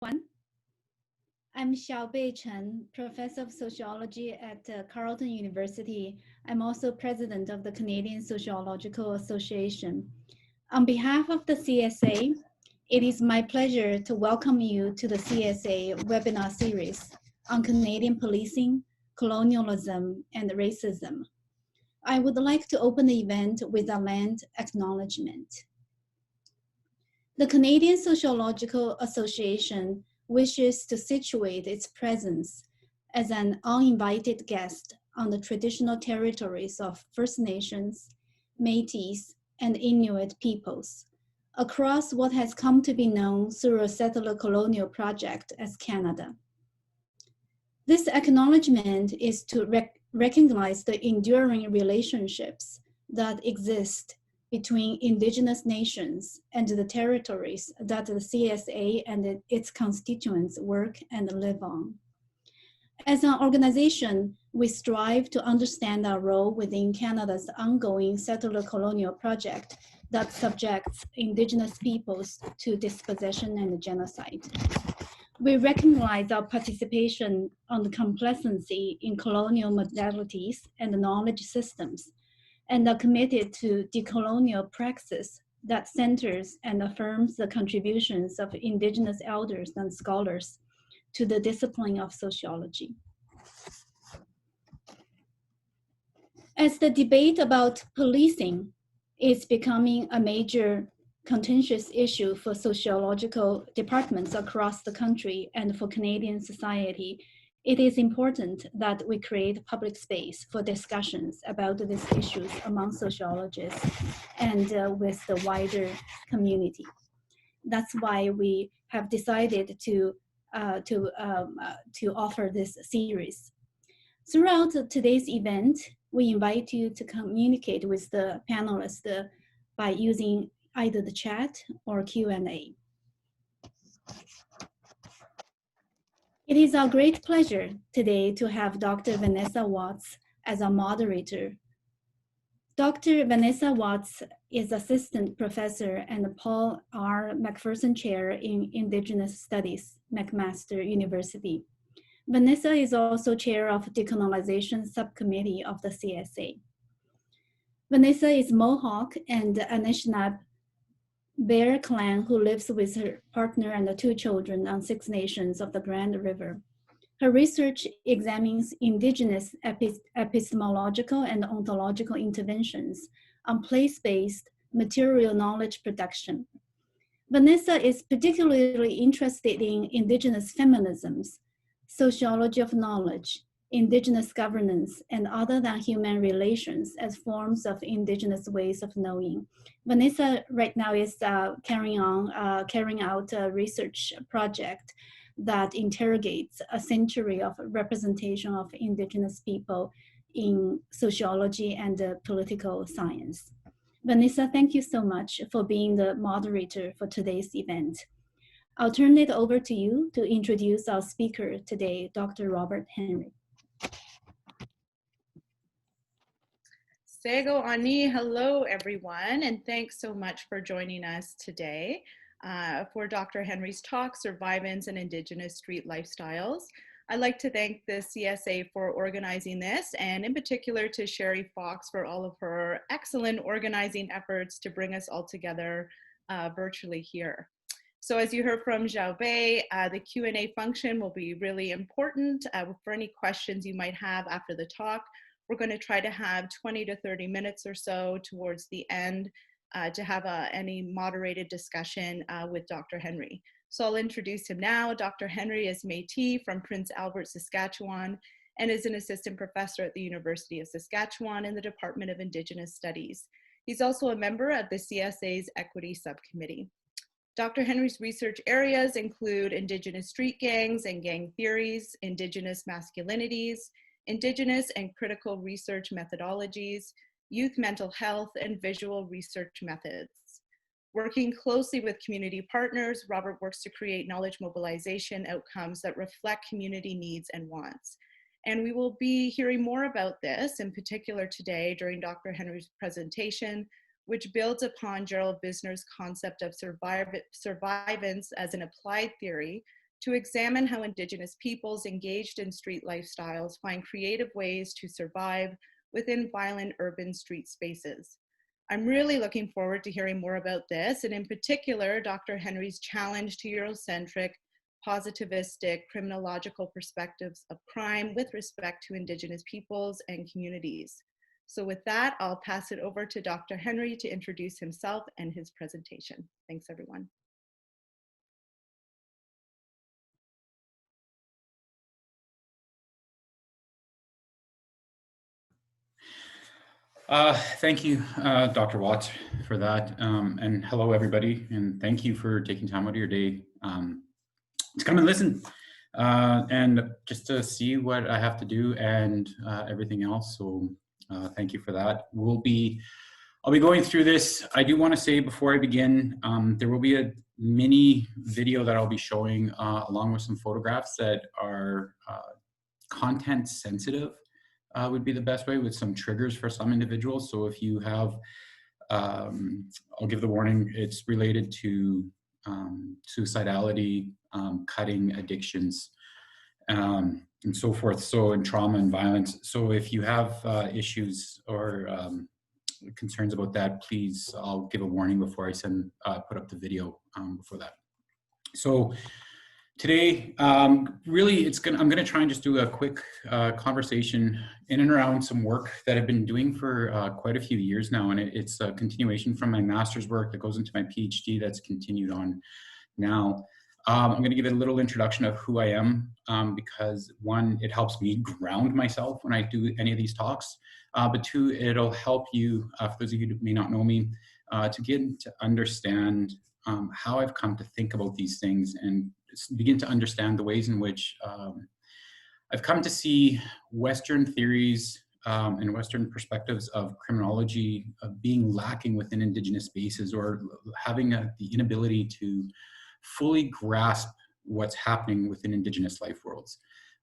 One, I'm Xiaobei Chen, professor of sociology at Carleton University. I'm also president of the Canadian Sociological Association. On behalf of the CSA, it is my pleasure to welcome you to the CSA webinar series on Canadian policing, colonialism, and racism. I would like to open the event with a land acknowledgement. The Canadian Sociological Association wishes to situate its presence as an uninvited guest on the traditional territories of First Nations, Métis, and Inuit peoples across what has come to be known through a settler colonial project as Canada. This acknowledgement is to recognize the enduring relationships that exist between Indigenous nations and the territories that the CSA and its constituents work and live on. As an organization, we strive to understand our role within Canada's ongoing settler colonial project that subjects Indigenous peoples to dispossession and genocide. We recognize our participation on the complexity in colonial modalities and knowledge systems, and are committed to decolonial praxis that centers and affirms the contributions of Indigenous elders and scholars to the discipline of sociology. As the debate about policing is becoming a major contentious issue for sociological departments across the country and for Canadian society, it is important that we create public space for discussions about these issues among sociologists and with the wider community. That's why we have decided to offer this series. Throughout today's event, we invite you to communicate with the panelists by using either the chat or Q&A. It is our great pleasure today to have Dr. Vanessa Watts as our moderator. Dr. Vanessa Watts is Assistant Professor and Paul R. McPherson Chair in Indigenous Studies, McMaster University. Vanessa is also Chair of Decolonization Subcommittee of the CSA. Vanessa is Mohawk and Anishinaabe Bear Clan who lives with her partner and the two children on 6 nations of the Grand River. Her research examines Indigenous epistemological and ontological interventions on place-based material knowledge production. Vanessa is particularly interested in Indigenous feminisms, sociology of knowledge, Indigenous governance, and other than human relations as forms of Indigenous ways of knowing. Vanessa right now is carrying out a research project that interrogates a century of representation of Indigenous people in sociology and political science. Vanessa, thank you so much for being the moderator for today's event. I'll turn it over to you to introduce our speaker today, Dr. Robert Henry. Sego Ani, hello everyone, and thanks so much for joining us today for Dr. Henry's talk, Survivance and Indigenous Street Lifestyles. I'd like to thank the CSA for organizing this, and in particular to Sherry Fox for all of her excellent organizing efforts to bring us all together virtually here. So as you heard from Xiaobei, the Q&A function will be really important for any questions you might have after the talk. We're going to try to have 20 to 30 minutes or so towards the end to have any moderated discussion with Dr. Henry. So I'll introduce him now. Dr. Henry is Métis from Prince Albert, Saskatchewan, and is an assistant professor at the University of Saskatchewan in the Department of Indigenous Studies. He's also a member of the CSA's Equity Subcommittee. Dr. Henry's research areas include Indigenous street gangs and gang theories, Indigenous masculinities, Indigenous and critical research methodologies, youth mental health, and visual research methods. Working closely with community partners, Robert works to create knowledge mobilization outcomes that reflect community needs and wants. And we will be hearing more about this, in particular today during Dr. Henry's presentation, which builds upon Gerald Vizenor's concept of survivance as an applied theory to examine how Indigenous peoples engaged in street lifestyles find creative ways to survive within violent urban street spaces. I'm really looking forward to hearing more about this, and in particular, Dr. Henry's challenge to Eurocentric, positivistic, criminological perspectives of crime with respect to Indigenous peoples and communities. So with that, I'll pass it over to Dr. Henry to introduce himself and his presentation. Thanks, everyone. Thank you, Dr. Watts, for that. And hello, everybody. And thank you for taking time out of your day to come and listen and just to see what I have to do and everything else. So thank you for that. I'll be going through this. I do want to say before I begin, there will be a mini video that I'll be showing along with some photographs that are content sensitive. Would be the best way, with some triggers for some individuals. So if you have, I'll give the warning, it's related to suicidality, cutting, addictions, and so forth. So in trauma and violence. So if you have issues or concerns about that, please, I'll give a warning before I put up the video before that. So today, really, I'm going to try and just do a quick conversation in and around some work that I've been doing for quite a few years now, and it's a continuation from my master's work that goes into my PhD that's continued on now. I'm going to give it a little introduction of who I am, because one, it helps me ground myself when I do any of these talks, but two, it'll help you, for those of you who may not know me, to get to understand how I've come to think about these things and begin to understand the ways in which I've come to see Western theories and Western perspectives of criminology being lacking within Indigenous spaces, or having the inability to fully grasp what's happening within Indigenous life worlds.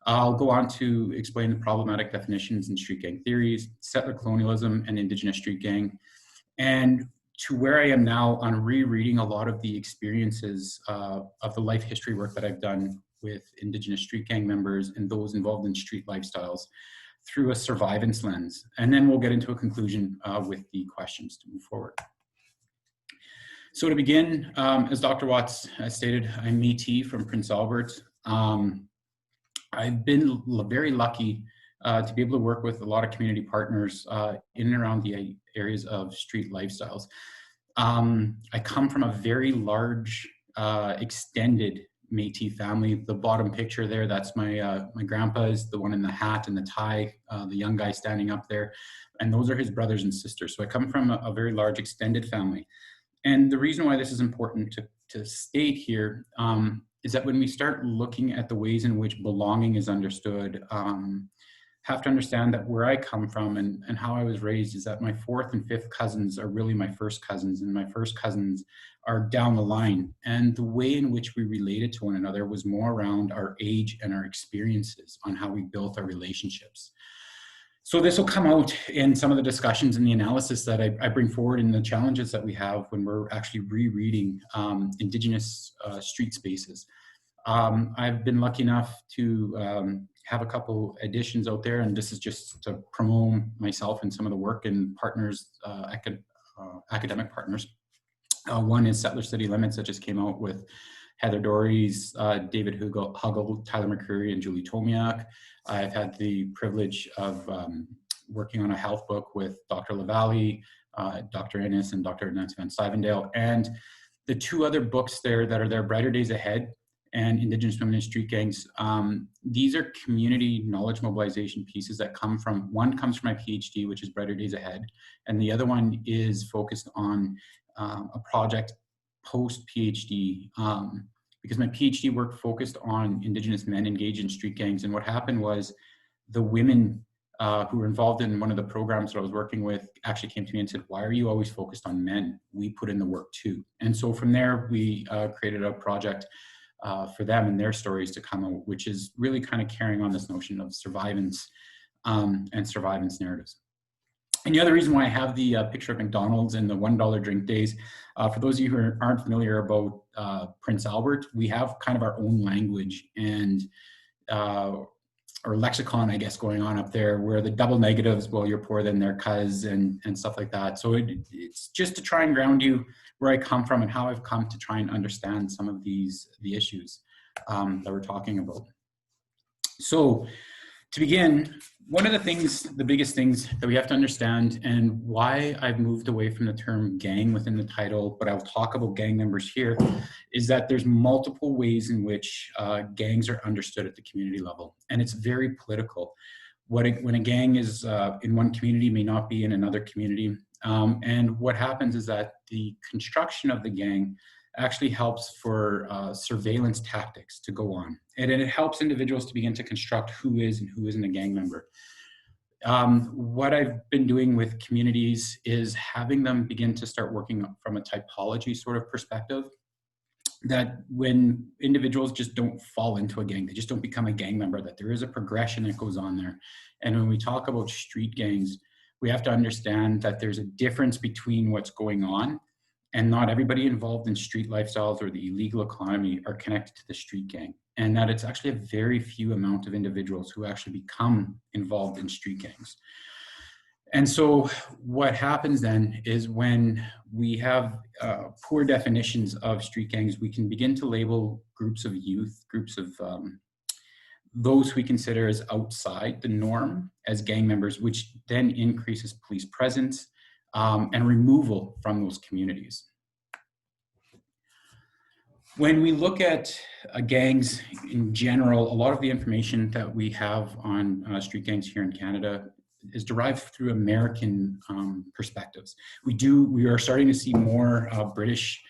I'll go on to explain the problematic definitions in street gang theories, settler colonialism, and Indigenous street gang, and to where I am now on rereading a lot of the experiences of the life history work that I've done with Indigenous street gang members and those involved in street lifestyles through a survivance lens. And then we'll get into a conclusion with the questions to move forward. So to begin, as Dr. Watts stated, I'm Métis from Prince Albert. I've been very lucky to be able to work with a lot of community partners in and around the areas of street lifestyles. I come from a very large, extended Métis family. The bottom picture there, that's my grandpa, is the one in the hat and the tie, the young guy standing up there, and those are his brothers and sisters. So I come from a very large extended family. And the reason why this is important to state here is that when we start looking at the ways in which belonging is understood, have to understand that where I come from and how I was raised is that my fourth and fifth cousins are really my first cousins, and my first cousins are down the line. And the way in which we related to one another was more around our age and our experiences on how we built our relationships. So this will come out in some of the discussions and the analysis that I bring forward, in the challenges that we have when we're actually rereading Indigenous street spaces. I've been lucky enough to have a couple editions out there, and this is just to promote myself and some of the work and partners, academic partners. One is Settler City Limits, that just came out with Heather Dories, David Huggle, Tyler McCreary, and Julie Tomiak. I've had the privilege of working on a health book with Dr. Lavalley, Dr. Ennis, and Dr. Nancy Van Stuyvendale. And the two other books there that are there, Brighter Days Ahead and Indigenous Women in Street Gangs, these are community knowledge mobilization pieces that come from, one comes from my PhD, which is Brighter Days Ahead, and the other one is focused on a project post-PhD, because my PhD work focused on Indigenous men engaged in street gangs. And what happened was the women who were involved in one of the programs that I was working with actually came to me and said, "Why are you always focused on men? We put in the work too." And so from there, we created a project for them and their stories to come out, which is really kind of carrying on this notion of survivance and survivance narratives. And the other reason why I have the picture of McDonald's and the $1 drink days, for those of you who aren't familiar about Prince Albert, we have kind of our own language and or lexicon, I guess, going on up there, where the double negatives, well, you're poorer than their cuz and stuff like that. So it's just to try and ground you where I come from and how I've come to try and understand some of the issues that we're talking about. So to begin, one of the biggest things that we have to understand, and why I've moved away from the term gang within the title, but I'll talk about gang members here, is that there's multiple ways in which gangs are understood at the community level, and it's very political. When a gang is in one community may not be in another community, and what happens is that the construction of the gang actually helps for surveillance tactics to go on. And it helps individuals to begin to construct who is and who isn't a gang member. What I've been doing with communities is having them begin to start working from a typology sort of perspective, that when individuals just don't fall into a gang, they just don't become a gang member, that there is a progression that goes on there. And when we talk about street gangs, we have to understand that there's a difference between what's going on, and not everybody involved in street lifestyles or the illegal economy are connected to the street gang. And that it's actually a very few amount of individuals who actually become involved in street gangs. And so what happens then is when we have poor definitions of street gangs, we can begin to label groups of youth, groups of those we consider as outside the norm as gang members, which then increases police presence and removal from those communities. When we look at gangs in general, a lot of the information that we have on street gangs here in Canada is derived through American perspectives. We are starting to see more British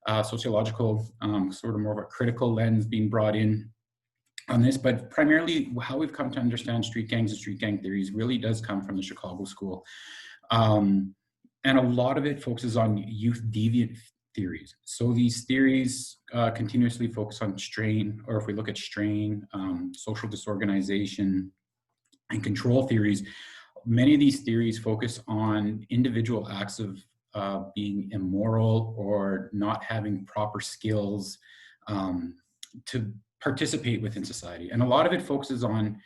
sociological, sort of more of a critical lens being brought in on this, but primarily how we've come to understand street gangs and street gang theories really does come from the Chicago School. And a lot of it focuses on youth deviant theories. So these theories continuously focus on strain, or if we look at strain, social disorganization, and control theories, many of these theories focus on individual acts of being immoral or not having proper skills to participate within society. And a lot of it focuses on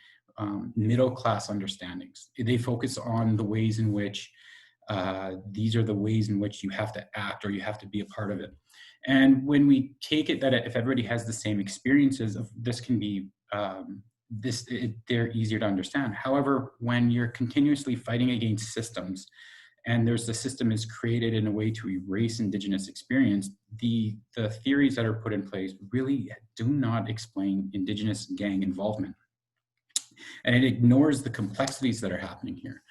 middle class understandings. They focus on the ways in which these are the ways in which you have to act or you have to be a part of it. And when we take it that if everybody has the same experiences, of this can be, they're easier to understand. However, when you're continuously fighting against systems and the system is created in a way to erase Indigenous experience, the theories that are put in place really do not explain Indigenous gang involvement. And it ignores the complexities that are happening here.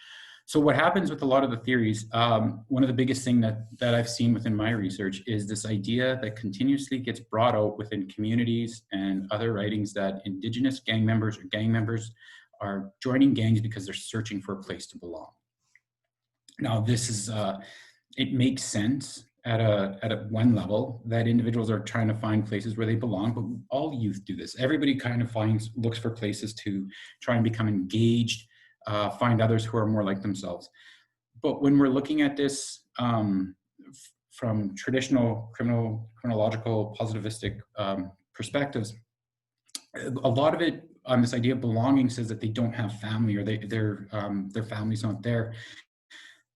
So what happens with a lot of the theories, one of the biggest thing that I've seen within my research is this idea that continuously gets brought out within communities and other writings that Indigenous gang members or gang members are joining gangs because they're searching for a place to belong. Now this is, it makes sense at a one level that individuals are trying to find places where they belong, but all youth do this. Everybody kind of looks for places to try and become engaged, find others who are more like themselves. But when we're looking at this from traditional criminological, positivistic perspectives, a lot of it on this idea of belonging says that they don't have family or their family's not there.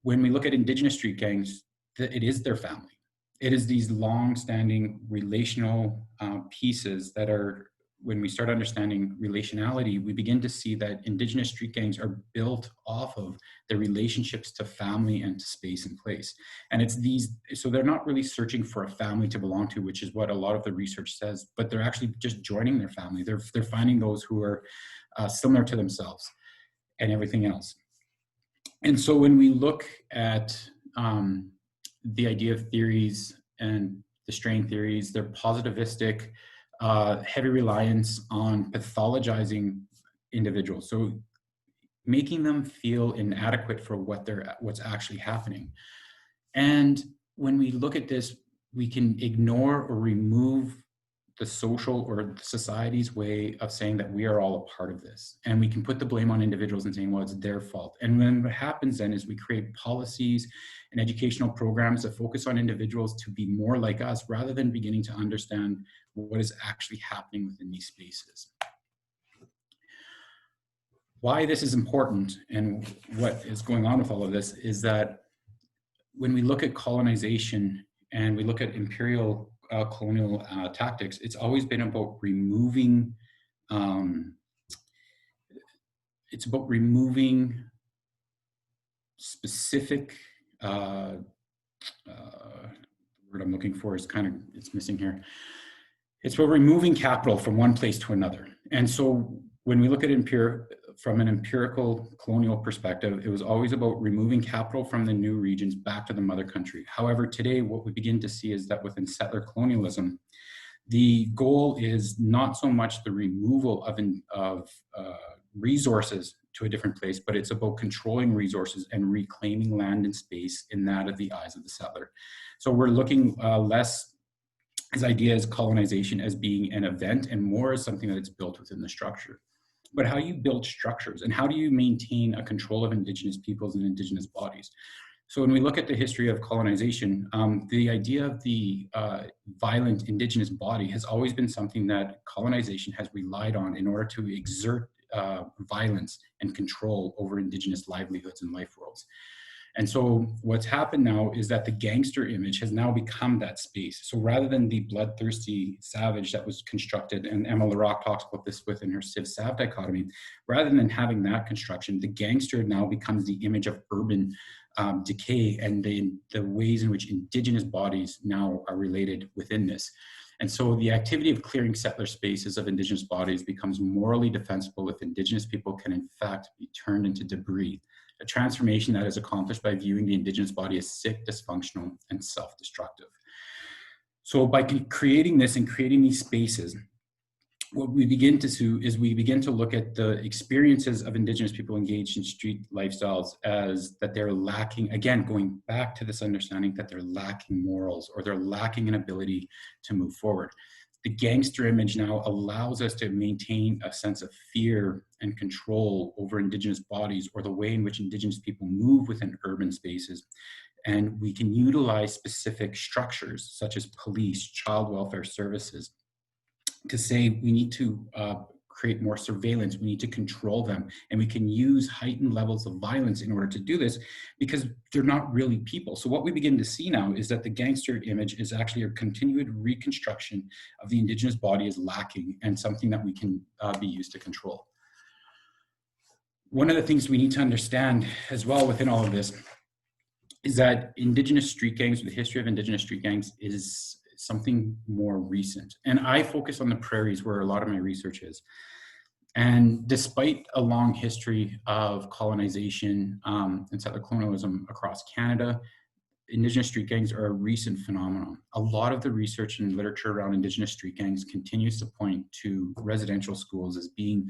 When we look at Indigenous street gangs, it is their family. It is these long-standing relational pieces that are, when we start understanding relationality, we begin to see that Indigenous street gangs are built off of their relationships to family and to space and place. And it's these, so they're not really searching for a family to belong to, which is what a lot of the research says, but they're actually just joining their family. They're finding those who are similar to themselves and everything else. And so when we look at the idea of theories and the strain theories, they're positivistic, heavy reliance on pathologizing individuals, so making them feel inadequate for what's actually happening. And when we look at this, we can ignore or remove the social or the society's way of saying that we are all a part of this. And we can put the blame on individuals and saying, well, it's their fault. And then what happens then is we create policies and educational programs that focus on individuals to be more like us, rather than beginning to understand what is actually happening within these spaces. Why this is important and what is going on with all of this is that when we look at colonization and we look at imperial colonial tactics, it's always been about removing, specific, the word I'm looking for is it's missing here. It's about removing capital from one place to another. And so when we look at from an empirical colonial perspective, it was always about removing capital from the new regions back to the mother country. However, today, what we begin to see is that within settler colonialism, the goal is not so much the removal of resources to a different place, but it's about controlling resources and reclaiming land and space in that of the eyes of the settler. So we're looking less as idea as colonization as being an event and more as something that's built within the structure. But how you build structures and how do you maintain a control of Indigenous peoples and Indigenous bodies? So when we look at the history of colonization, the idea of the violent Indigenous body has always been something that colonization has relied on in order to exert violence and control over Indigenous livelihoods and life worlds. And so what's happened now is that the gangster image has now become that space. So rather than the bloodthirsty savage that was constructed, and Emma LaRocque talks about this within her Civ-Sav dichotomy, rather than having that construction, the gangster now becomes the image of urban decay and the ways in which Indigenous bodies now are related within this. And so the activity of clearing settler spaces of Indigenous bodies becomes morally defensible if Indigenous people can in fact be turned into debris, a transformation that is accomplished by viewing the Indigenous body as sick, dysfunctional, and self-destructive. So by creating this and creating these spaces, what we begin to do is we begin to look at the experiences of Indigenous people engaged in street lifestyles as that they're lacking, again, going back to this understanding that they're lacking morals or they're lacking an ability to move forward. The gangster image now allows us to maintain a sense of fear and control over Indigenous bodies or the way in which Indigenous people move within urban spaces. And we can utilize specific structures such as police, child welfare services, to say we need to create more surveillance, we need to control them, and we can use heightened levels of violence in order to do this because they're not really people. So what we begin to see now is that the gangster image is actually a continued reconstruction of the Indigenous body as lacking and something that we can be used to control. One of the things we need to understand as well within all of this is that Indigenous street gangs, or the history of Indigenous street gangs, is something more recent. And I focus on the prairies where a lot of my research is. And despite a long history of colonization and settler colonialism across Canada, Indigenous street gangs are a recent phenomenon. A lot of the research and literature around Indigenous street gangs continues to point to residential schools as being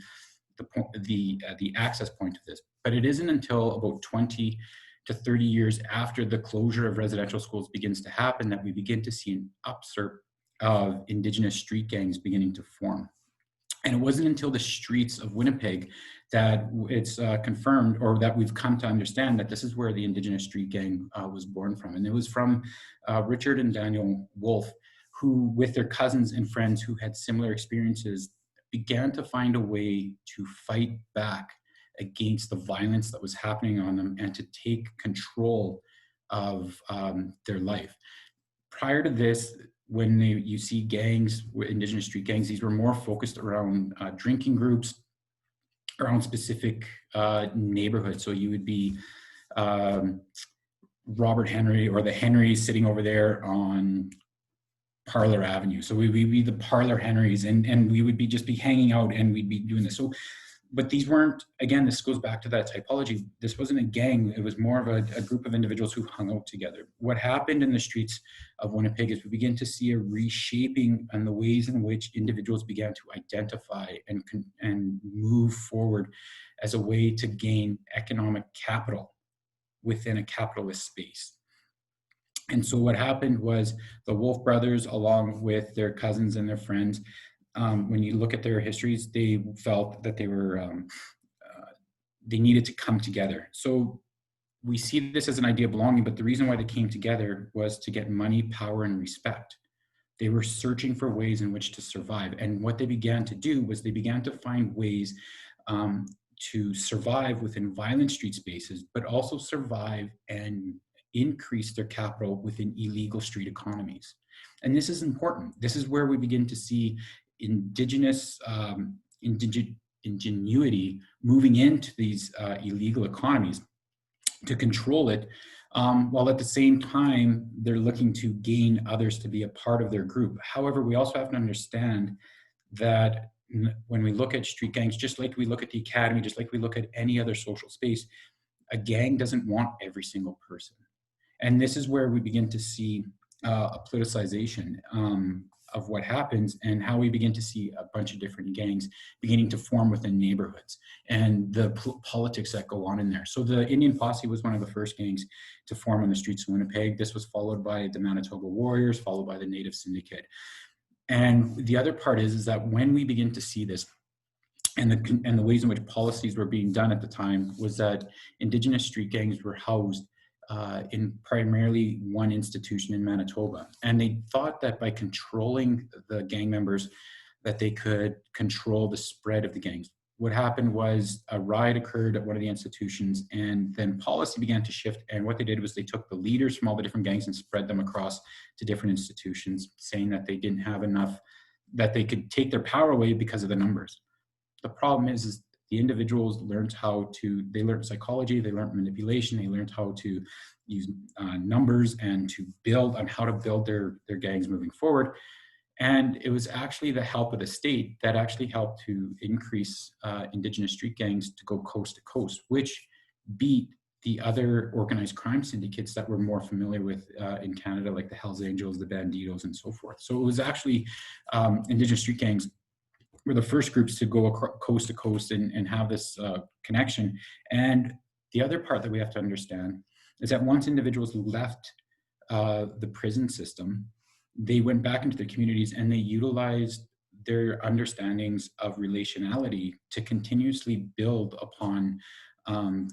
the access point to this. But it isn't until about 20 to 30 years after the closure of residential schools begins to happen that we begin to see an upsurge of Indigenous street gangs beginning to form. And it wasn't until the streets of Winnipeg that it's confirmed, or that we've come to understand that this is where the Indigenous street gang was born from. And it was from Richard and Daniel Wolfe, who, with their cousins and friends who had similar experiences, began to find a way to fight back against the violence that was happening on them and to take control of their life. Prior to this, when you see gangs, Indigenous street gangs, these were more focused around drinking groups, around specific neighborhoods. So you would be Robert Henry or the Henrys sitting over there on Parlor Avenue. So we'd be the Parlor Henrys, and we would be just be hanging out and we'd be doing this. So, but these weren't, again, this goes back to that typology. This wasn't a gang. It was more of a group of individuals who hung out together. What happened in the streets of Winnipeg is we begin to see a reshaping on the ways in which individuals began to identify and move forward as a way to gain economic capital within a capitalist space. And so what happened was the Wolf brothers, along with their cousins and their friends, when you look at their histories, they felt that they needed to come together. So we see this as an idea of belonging, but the reason why they came together was to get money, power, and respect. They were searching for ways in which to survive. And what they began to do was they began to find ways to survive within violent street spaces, but also survive and increase their capital within illegal street economies. And this is important. This is where we begin to see Indigenous ingenuity moving into these illegal economies to control it, while at the same time, they're looking to gain others to be a part of their group. However, we also have to understand that when we look at street gangs, just like we look at the academy, just like we look at any other social space, a gang doesn't want every single person. And this is where we begin to see a politicization of what happens, and how we begin to see a bunch of different gangs beginning to form within neighborhoods, and the politics that go on in there. So the Indian Posse was one of the first gangs to form on the streets of Winnipeg. This was followed by the Manitoba Warriors, followed by the Native Syndicate. And the other part is that when we begin to see this, and the ways in which policies were being done at the time, was that Indigenous street gangs were housed in primarily one institution in Manitoba. And they thought that by controlling the gang members, that they could control the spread of the gangs. What happened was a riot occurred at one of the institutions, and then policy began to shift. And what they did was they took the leaders from all the different gangs and spread them across to different institutions, saying that they didn't have enough, that they could take their power away because of the numbers. The problem is the individuals learned they learned psychology, they learned manipulation, they learned how to use numbers and to build on how to build their gangs moving forward. And it was actually the help of the state that actually helped to increase Indigenous street gangs to go coast to coast, which beat the other organized crime syndicates that we're more familiar with in Canada, like the Hells Angels, the Bandidos, and so forth. So it was actually Indigenous street gangs were the first groups to go coast to coast and have this connection. And the other part that we have to understand is that once individuals left the prison system, they went back into their communities and they utilized their understandings of relationality to continuously build upon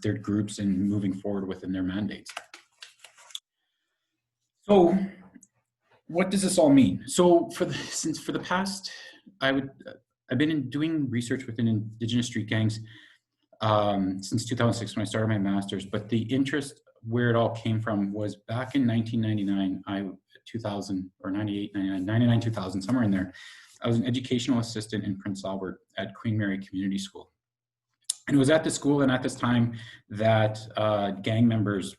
their groups and moving forward within their mandates. So what does this all mean? So for the past, I've been doing research within Indigenous street gangs since 2006 when I started my master's, but the interest where it all came from was back in 1999, 2000 or 98, 99, 2000, somewhere in there. I was an educational assistant in Prince Albert at Queen Mary Community School. And it was at the school and at this time that gang members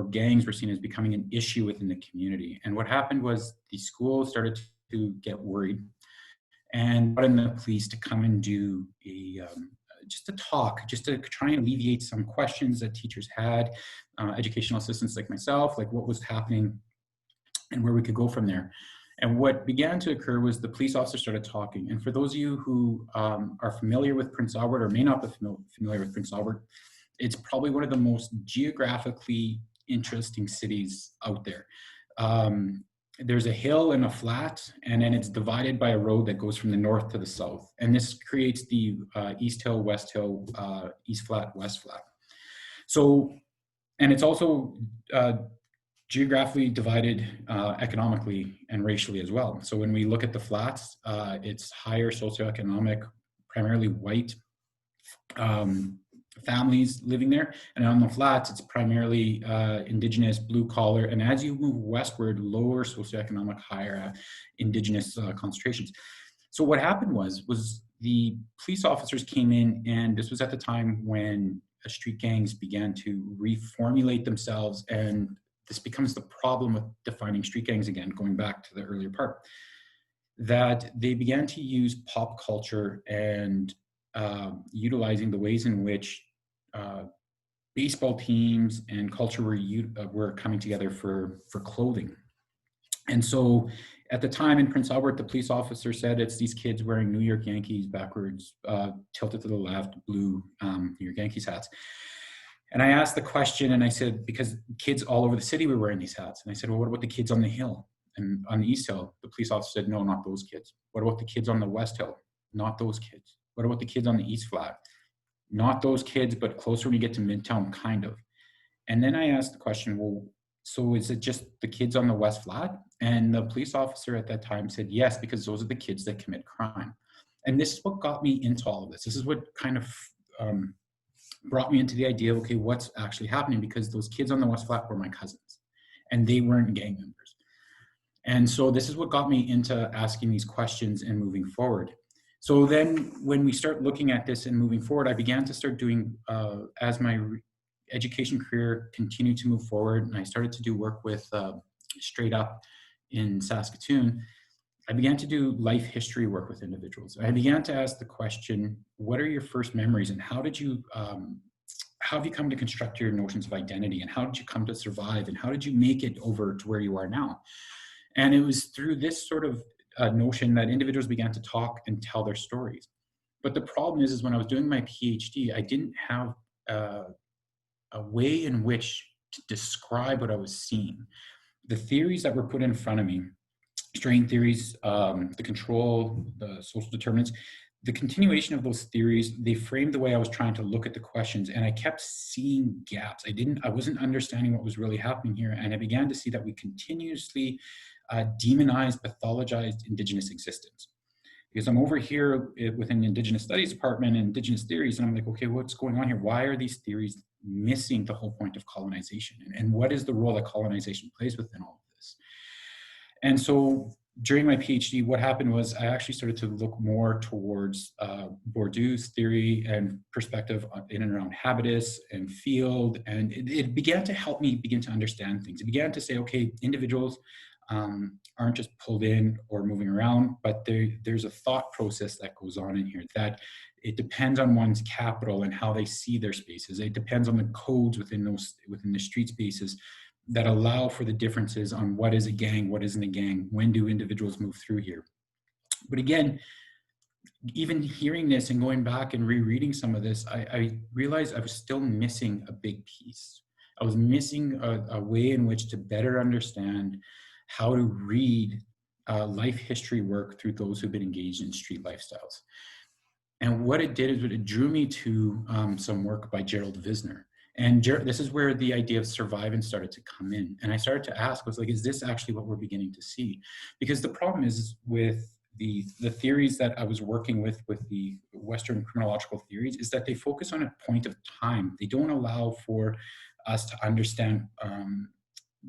gangs were seen as becoming an issue within the community. And what happened was the school started to get worried and brought in the police to come and do just a talk, just to try and alleviate some questions that teachers had, educational assistants like myself, like what was happening and where we could go from there. And what began to occur was the police officer started talking. And for those of you who are familiar with Prince Albert or may not be familiar with Prince Albert, it's probably one of the most geographically interesting cities out there. There's a hill and a flat, and then it's divided by a road that goes from the north to the south. And this creates the East Hill, West Hill, East Flat, West Flat. So, and it's also geographically divided economically and racially as well. So when we look at the flats, it's higher socioeconomic, primarily white families living there. And on the flats, it's primarily Indigenous, blue collar. And as you move westward, lower socioeconomic, higher Indigenous concentrations. So what happened was the police officers came in, and this was at the time when street gangs began to reformulate themselves, and this becomes the problem with defining street gangs again, going back to the earlier part, that they began to use pop culture and utilizing the ways in which baseball teams and culture were coming together for clothing. And so at the time in Prince Albert, the police officer said it's these kids wearing New York Yankees backwards, tilted to the left, blue New York Yankees hats. And I asked the question, and I said, because kids all over the city were wearing these hats. And I said, well, what about the kids on the hill and on the East Hill? The police officer said, no, not those kids. What about the kids on the West Hill? Not those kids. What about the kids on the East Flat? Not those kids, but closer when you get to Midtown, kind of. And then I asked the question, well, so is it just the kids on the West Flat? And the police officer at that time said, yes, because those are the kids that commit crime. And this is what got me into all of this. This is what kind of brought me into the idea of, okay, what's actually happening? Because those kids on the West Flat were my cousins, and they weren't gang members. And so this is what got me into asking these questions and moving forward. So then when we start looking at this and moving forward, I began to start doing, as my education career continued to move forward, and I started to do work with Straight Up in Saskatoon, I began to do life history work with individuals. I began to ask the question, what are your first memories, and how did you, how have you come to construct your notions of identity, and how did you come to survive, and how did you make it over to where you are now? And it was through this sort of notion that individuals began to talk and tell their stories. But the problem is when I was doing my PhD, I didn't have a way in which to describe what I was seeing. The theories that were put in front of me, strain theories, the control, the social determinants, the continuation of those theories, they framed the way I was trying to look at the questions, and I kept seeing gaps. I wasn't understanding what was really happening here, and I began to see that we continuously demonized, pathologized Indigenous existence. Because I'm over here within the Indigenous Studies Department and Indigenous theories, and I'm like, okay, what's going on here? Why are these theories missing the whole point of colonization? And what is the role that colonization plays within all of this? And so during my PhD, what happened was I actually started to look more towards Bourdieu's theory and perspective in and around habitus and field. And it began to help me begin to understand things. It began to say, okay, individuals aren't just pulled in or moving around, but there's a thought process that goes on in here, that it depends on one's capital and how they see their spaces. It depends on the codes within the street spaces that allow for the differences on what is a gang, what isn't a gang, when do individuals move through here. But again, even hearing this and going back and rereading some of this, I realized I was still missing a big piece. I was missing a way in which to better understand how to read life history work through those who've been engaged in street lifestyles. And what it did is it drew me to some work by Gerald Vizenor. And this is where the idea of survivance started to come in. And I started to ask, was like, is this actually what we're beginning to see? Because the problem is with the theories that I was working with the Western criminological theories, is that they focus on a point of time. They don't allow for us to understand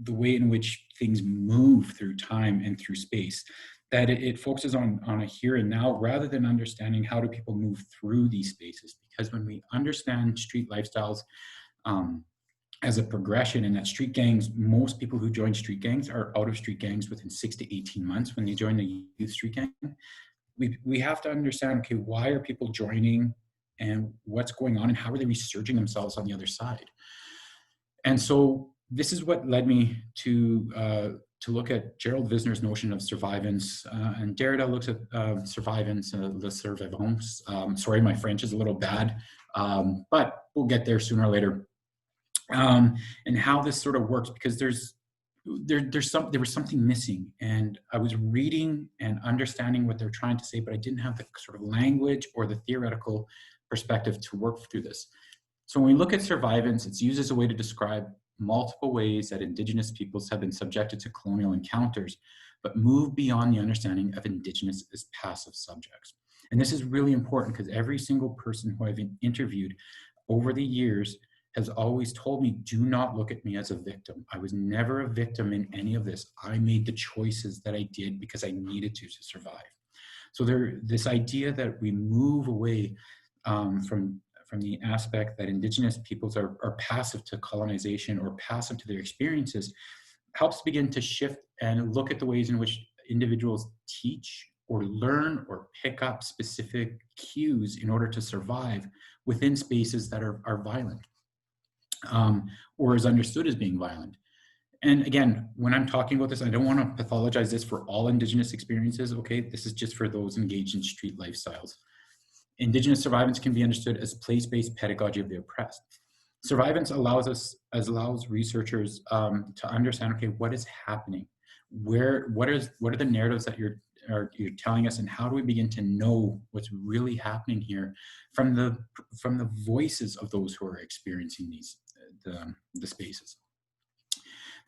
the way in which things move through time and through space. That it focuses on a here and now, rather than understanding how do people move through these spaces. Because when we understand street lifestyles as a progression, and that street gangs, most people who join street gangs are out of street gangs within 6 to 18 months when they join the youth street gang. We have to understand, okay, why are people joining and what's going on and how are they resurging themselves on the other side? And so this is what led me to look at Gerald Vizenor's notion of survivance, and Derrida looks at survivance, the survivance. Sorry, my French is a little bad, but we'll get there sooner or later. And how this sort of works, because there was something missing, and I was reading and understanding what they're trying to say, but I didn't have the sort of language or the theoretical perspective to work through this. So when we look at survivance, it's used as a way to describe multiple ways that Indigenous peoples have been subjected to colonial encounters, but move beyond the understanding of Indigenous as passive subjects. And this is really important because every single person who I've interviewed over the years has always told me, do not look at me as a victim. I was never a victim in any of this. I made the choices that I did because I needed to survive. So this idea that we move away from the aspect that Indigenous peoples are passive to colonization or passive to their experiences helps begin to shift and look at the ways in which individuals teach or learn or pick up specific cues in order to survive within spaces that are violent. Or is understood as being violent. And again, when I'm talking about this, I don't want to pathologize this for all Indigenous experiences, okay? This is just for those engaged in street lifestyles. Indigenous survivance can be understood as place-based pedagogy of the oppressed. Survivance allows researchers to understand, okay, what is happening? What are the narratives that you're telling us, and how do we begin to know what's really happening here from the voices of those who are experiencing the spaces?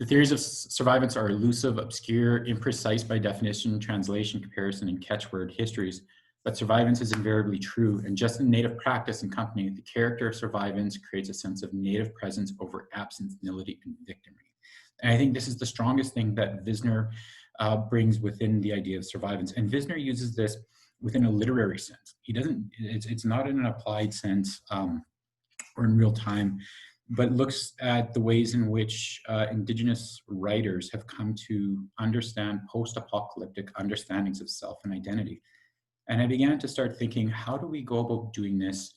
The theories of survivance are elusive, obscure, imprecise by definition, translation, comparison, and catchword histories. But survivance is invariably true, and just in native practice and company, the character of survivance creates a sense of native presence over absence, nility, and victimry. And I think this is the strongest thing that Vizenor brings within the idea of survivance. And Vizenor uses this within a literary sense. He doesn't, it's not in an applied sense or in real time, but looks at the ways in which Indigenous writers have come to understand post-apocalyptic understandings of self and identity. And I began to start thinking, how do we go about doing this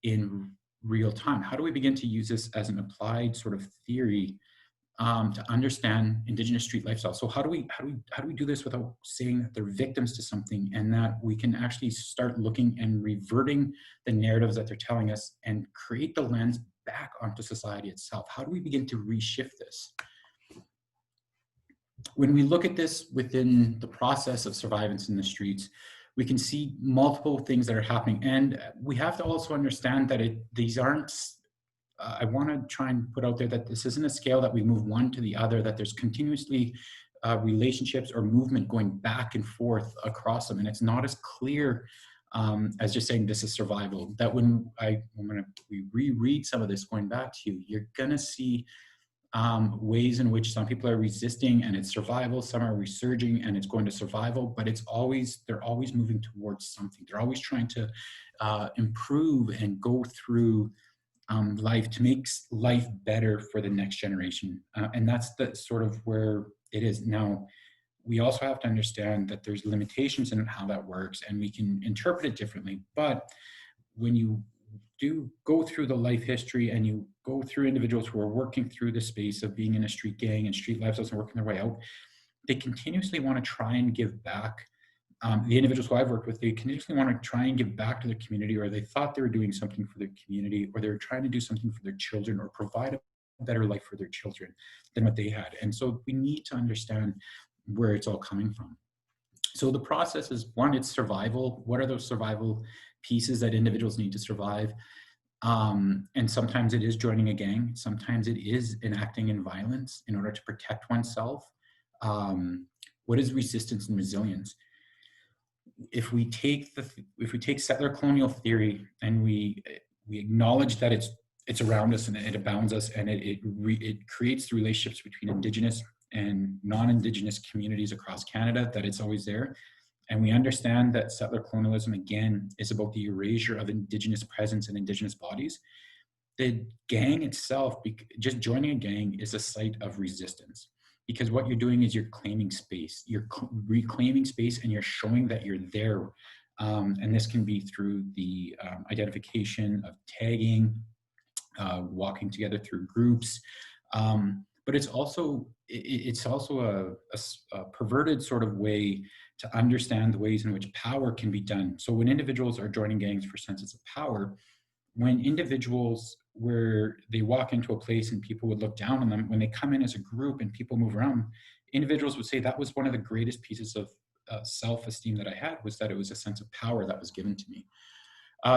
in real time? How do we begin to use this as an applied sort of theory to understand Indigenous street lifestyle? So how do we do this without saying that they're victims to something, and that we can actually start looking and reverting the narratives that they're telling us and create the lens back onto society itself? How do we begin to reshift this? When we look at this within the process of survivance in the streets, we can see multiple things that are happening. And we have to also understand that these aren't, I want to try and put out there that this isn't a scale that we move one to the other, that there's continuously relationships or movement going back and forth across them. And it's not as clear as just saying this is survival. That when we reread some of this going back to you, you're going to see ways in which some people are resisting and it's survival, some are resurging and it's going to survival, but they're always moving towards something. They're always trying to improve and go through life to make life better for the next generation. And that's the sort of where it is. Now, we also have to understand that there's limitations in how that works, and we can interpret it differently. But when you do go through the life history and you go through individuals who are working through the space of being in a street gang and street lifestyles and working their way out, they continuously want to try and give back. The individuals who I've worked with, they continuously want to try and give back to their community, or they thought they were doing something for their community, or they're trying to do something for their children, or provide a better life for their children than what they had. And so we need to understand where it's all coming from. So the process is, one, it's survival. What are those survival pieces that individuals need to survive? And sometimes it is joining a gang. Sometimes it is enacting in violence in order to protect oneself. What is resistance and resilience? If we take settler colonial theory and we acknowledge that it's around us and it abounds us, and it creates the relationships between Indigenous and non-Indigenous communities across Canada, that it's always there. And we understand that settler colonialism, again, is about the erasure of Indigenous presence and Indigenous bodies. The gang itself, just joining a gang, is a site of resistance, because what you're doing is you're claiming space. You're reclaiming space, and you're showing that you're there. And this can be through the identification of tagging, walking together through groups. But it's also a perverted sort of way to understand the ways in which power can be done. So when individuals are joining gangs for senses of power, when individuals, where they walk into a place and people would look down on them, when they come in as a group and people move around, individuals would say that was one of the greatest pieces of self-esteem that I had, was that it was a sense of power that was given to me.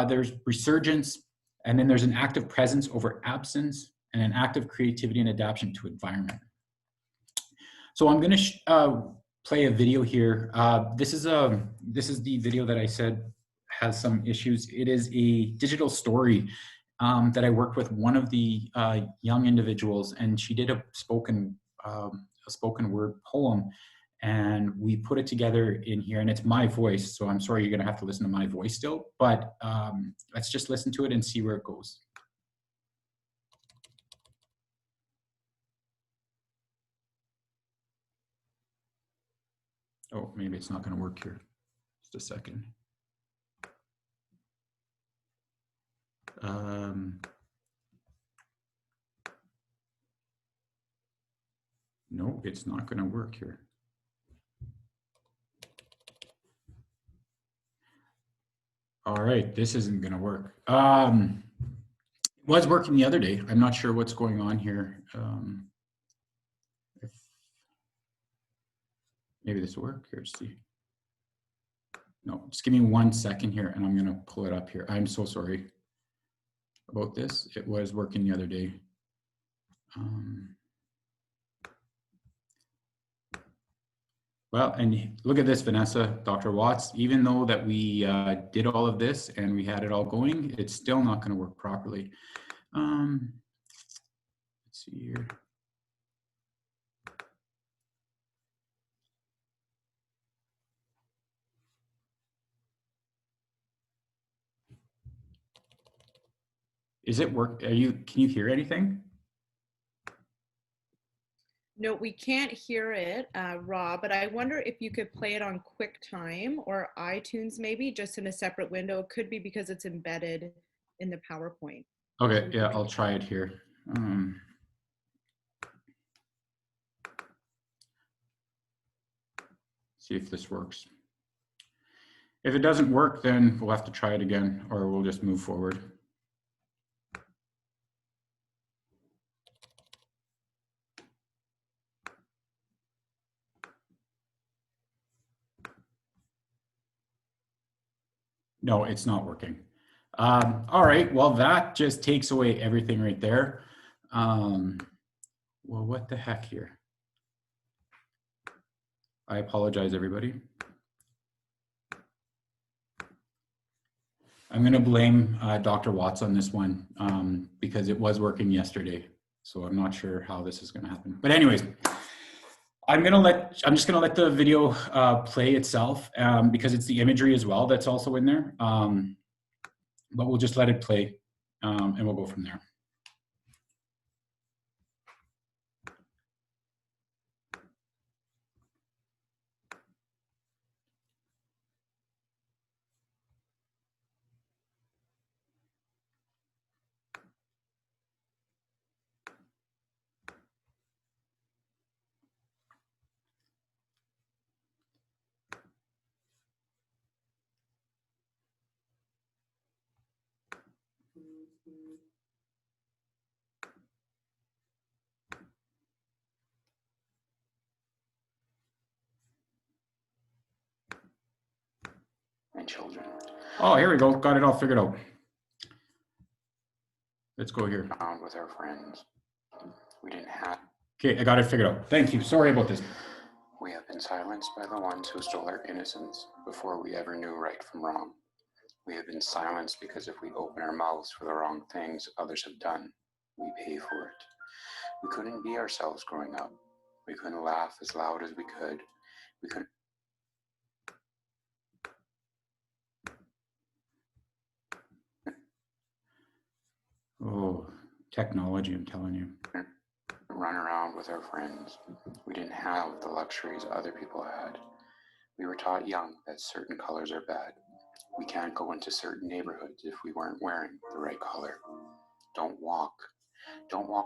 There's resurgence, and then there's an active presence over absence, and an active creativity and adaptation to environment. So I'm going to play a video here. This is the video that I said has some issues. It is a digital story that I worked with one of the young individuals, and she did a spoken word poem, and we put it together in here, and it's my voice. So I'm sorry you're going to have to listen to my voice still, but let's just listen to it and see where it goes. Oh, maybe it's not going to work here. Just a second. No, it's not going to work here. All right, this isn't going to work. was working the other day. I'm not sure what's going on here. Maybe this will work. Here, see. No, just give me 1 second here and I'm going to pull it up here. I'm so sorry about this. It was working the other day. Well, and look at this, Vanessa, Dr. Watts, even though that we did all of this and we had it all going, it's still not going to work properly. Let's see here. Is it work? Can you hear anything? No, we can't hear it, Rob, but I wonder if you could play it on QuickTime or iTunes maybe, just in a separate window. It could be because it's embedded in the PowerPoint. Okay, yeah, I'll try it here. See if this works. If it doesn't work, then we'll have to try it again, or we'll just move forward. No, it's not working. All right, well, that just takes away everything right there. Well, what the heck here? I apologize, everybody. I'm going to blame Dr. Watts on this one because it was working yesterday. So I'm not sure how this is going to happen. But anyways, I'm just going to let the video play itself because it's the imagery as well that's also in there. But we'll just let it play and we'll go from there. And children. Oh, here we go. Got it all figured out. Let's go here. Around with our friends. We didn't have. Okay, I got it figured out. Thank you. Sorry about this. We have been silenced by the ones who stole our innocence before we ever knew right from wrong. We have been silenced because if we open our mouths for the wrong things others have done, we pay for it. We couldn't be ourselves growing up. We couldn't laugh as loud as we could. We couldn't. Oh, technology, I'm telling you. Run around with our friends. We didn't have the luxuries other people had. We were taught young that certain colors are bad. We can't go into certain neighborhoods if we weren't wearing the right color. Don't walk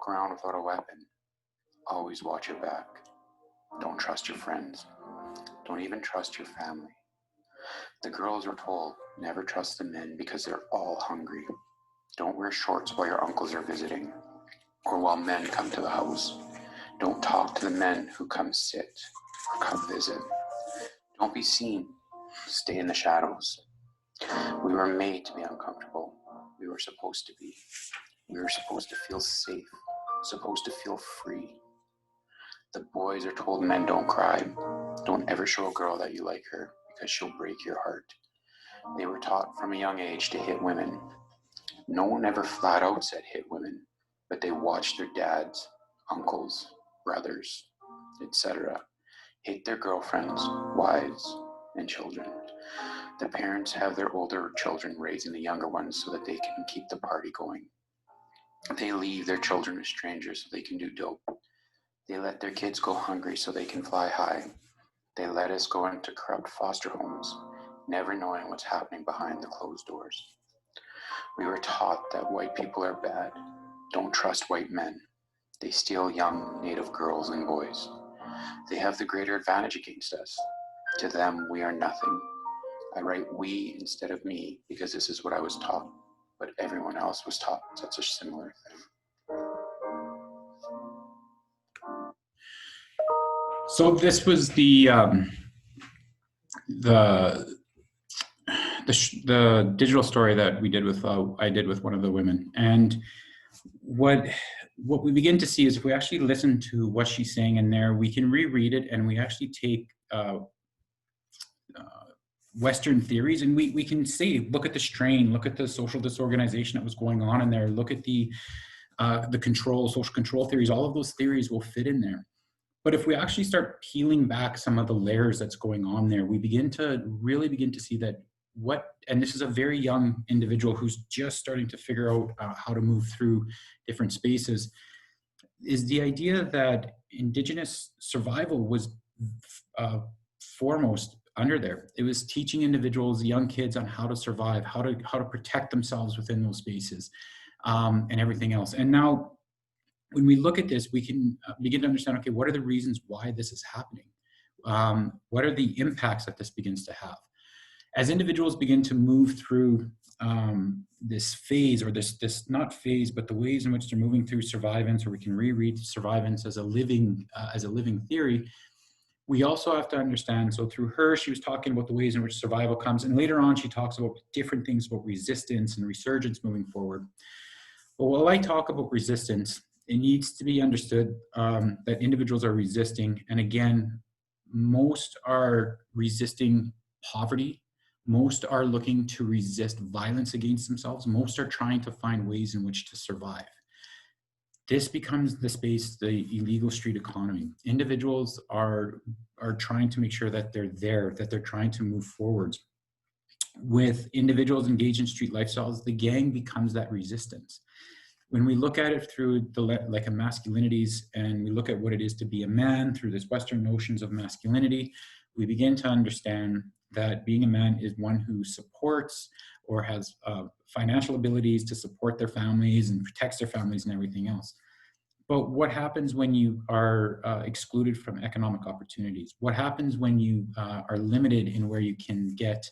around without a weapon. Always watch your back. Don't trust your friends. Don't even trust your family. The girls are told, never trust the men because they're all hungry. Don't wear shorts while your uncles are visiting or while men come to the house. Don't talk to the men who come sit or come visit. Don't be seen. Stay in the shadows. We were made to be uncomfortable. We were supposed to be. We were supposed to feel safe, supposed to feel free. The boys are told men don't cry. Don't ever show a girl that you like her because she'll break your heart. They were taught from a young age to hit women. No one ever flat out said hit women, but they watched their dads, uncles, brothers, etc. hit their girlfriends, wives, and children. The parents have their older children raising the younger ones so that they can keep the party going. They leave their children with strangers so they can do dope. They let their kids go hungry so they can fly high. They let us go into corrupt foster homes, never knowing what's happening behind the closed doors. We were taught that white people are bad. Don't trust white men. They steal young Native girls and boys. They have the greater advantage against us. To them, we are nothing. I write we instead of me because this is what I was taught what everyone else was taught such a similar thing. So this was the digital story that we did with I did with one of the women, and what we begin to see is if we actually listen to what she's saying in there, we can reread it, and we actually take Western theories, and we can say, look at the strain, look at the social disorganization that was going on in there, look at the control, social control theories. All of those theories will fit in there. But if we actually start peeling back some of the layers that's going on there, we really begin to see that and this is a very young individual who's just starting to figure out how to move through different spaces, is the idea that Indigenous survival was foremost under there. It was teaching individuals, young kids, on how to survive, how to protect themselves within those spaces, and everything else. And now, when we look at this, we can begin to understand, okay, what are the reasons why this is happening? What are the impacts that this begins to have? As individuals begin to move through this phase, or this not phase, but the ways in which they're moving through Survivance, or we can reread Survivance as a living theory, we also have to understand, so through her, she was talking about the ways in which survival comes, and later on she talks about different things about resistance and resurgence moving forward. But while I talk about resistance, it needs to be understood that individuals are resisting. And again, most are resisting poverty. Most are looking to resist violence against themselves. Most are trying to find ways in which to survive. This becomes the space, the illegal street economy. Individuals are trying to make sure that they're there, that they're trying to move forwards. With individuals engaged in street lifestyles, the gang becomes that resistance. When we look at it through like a masculinities, and we look at what it is to be a man through this Western notions of masculinity, we begin to understand that being a man is one who supports or has financial abilities to support their families and protects their families and everything else. But what happens when you are excluded from economic opportunities? What happens when you are limited in where you can get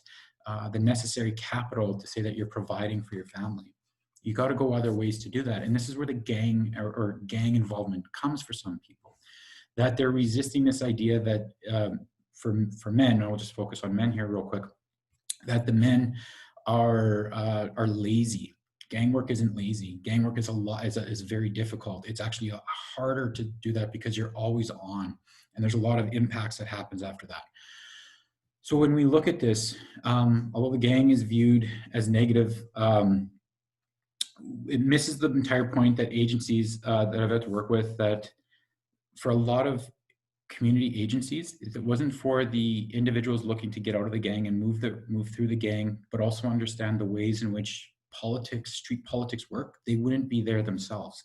the necessary capital to say that you're providing for your family? You got to go other ways to do that. And this is where the gang or gang involvement comes for some people, that they're resisting this idea that for men, I'll just focus on men here real quick, that the men are lazy. Gang work isn't lazy. Gang work is very difficult. It's actually harder to do that because you're always on, and there's a lot of impacts that happens after that. So when we look at this, although the gang is viewed as negative, it misses the entire point that agencies that I've had to work with, that for a lot of community agencies, if it wasn't for the individuals looking to get out of the gang and move through the gang, but also understand the ways in which street politics work, they wouldn't be there themselves.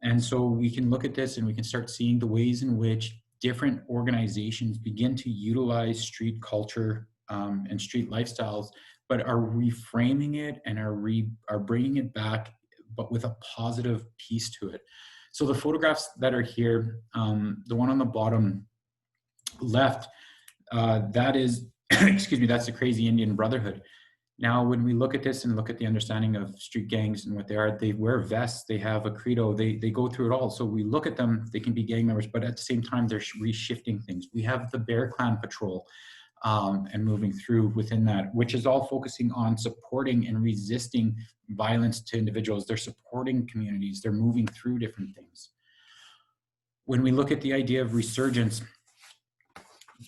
And so we can look at this and we can start seeing the ways in which different organizations begin to utilize street culture and street lifestyles, but are reframing it and are bringing it back, but with a positive piece to it. So the photographs that are here, the one on the bottom left, that is, excuse me, that's the Crazy Indian Brotherhood. Now, when we look at this and look at the understanding of street gangs and what they are, they wear vests, they have a credo, they go through it all. So we look at them, they can be gang members, but at the same time, they're reshifting things. We have the Bear Clan Patrol, and moving through within that, which is all focusing on supporting and resisting violence to individuals. They're supporting communities. They're moving through different things. When we look at the idea of resurgence,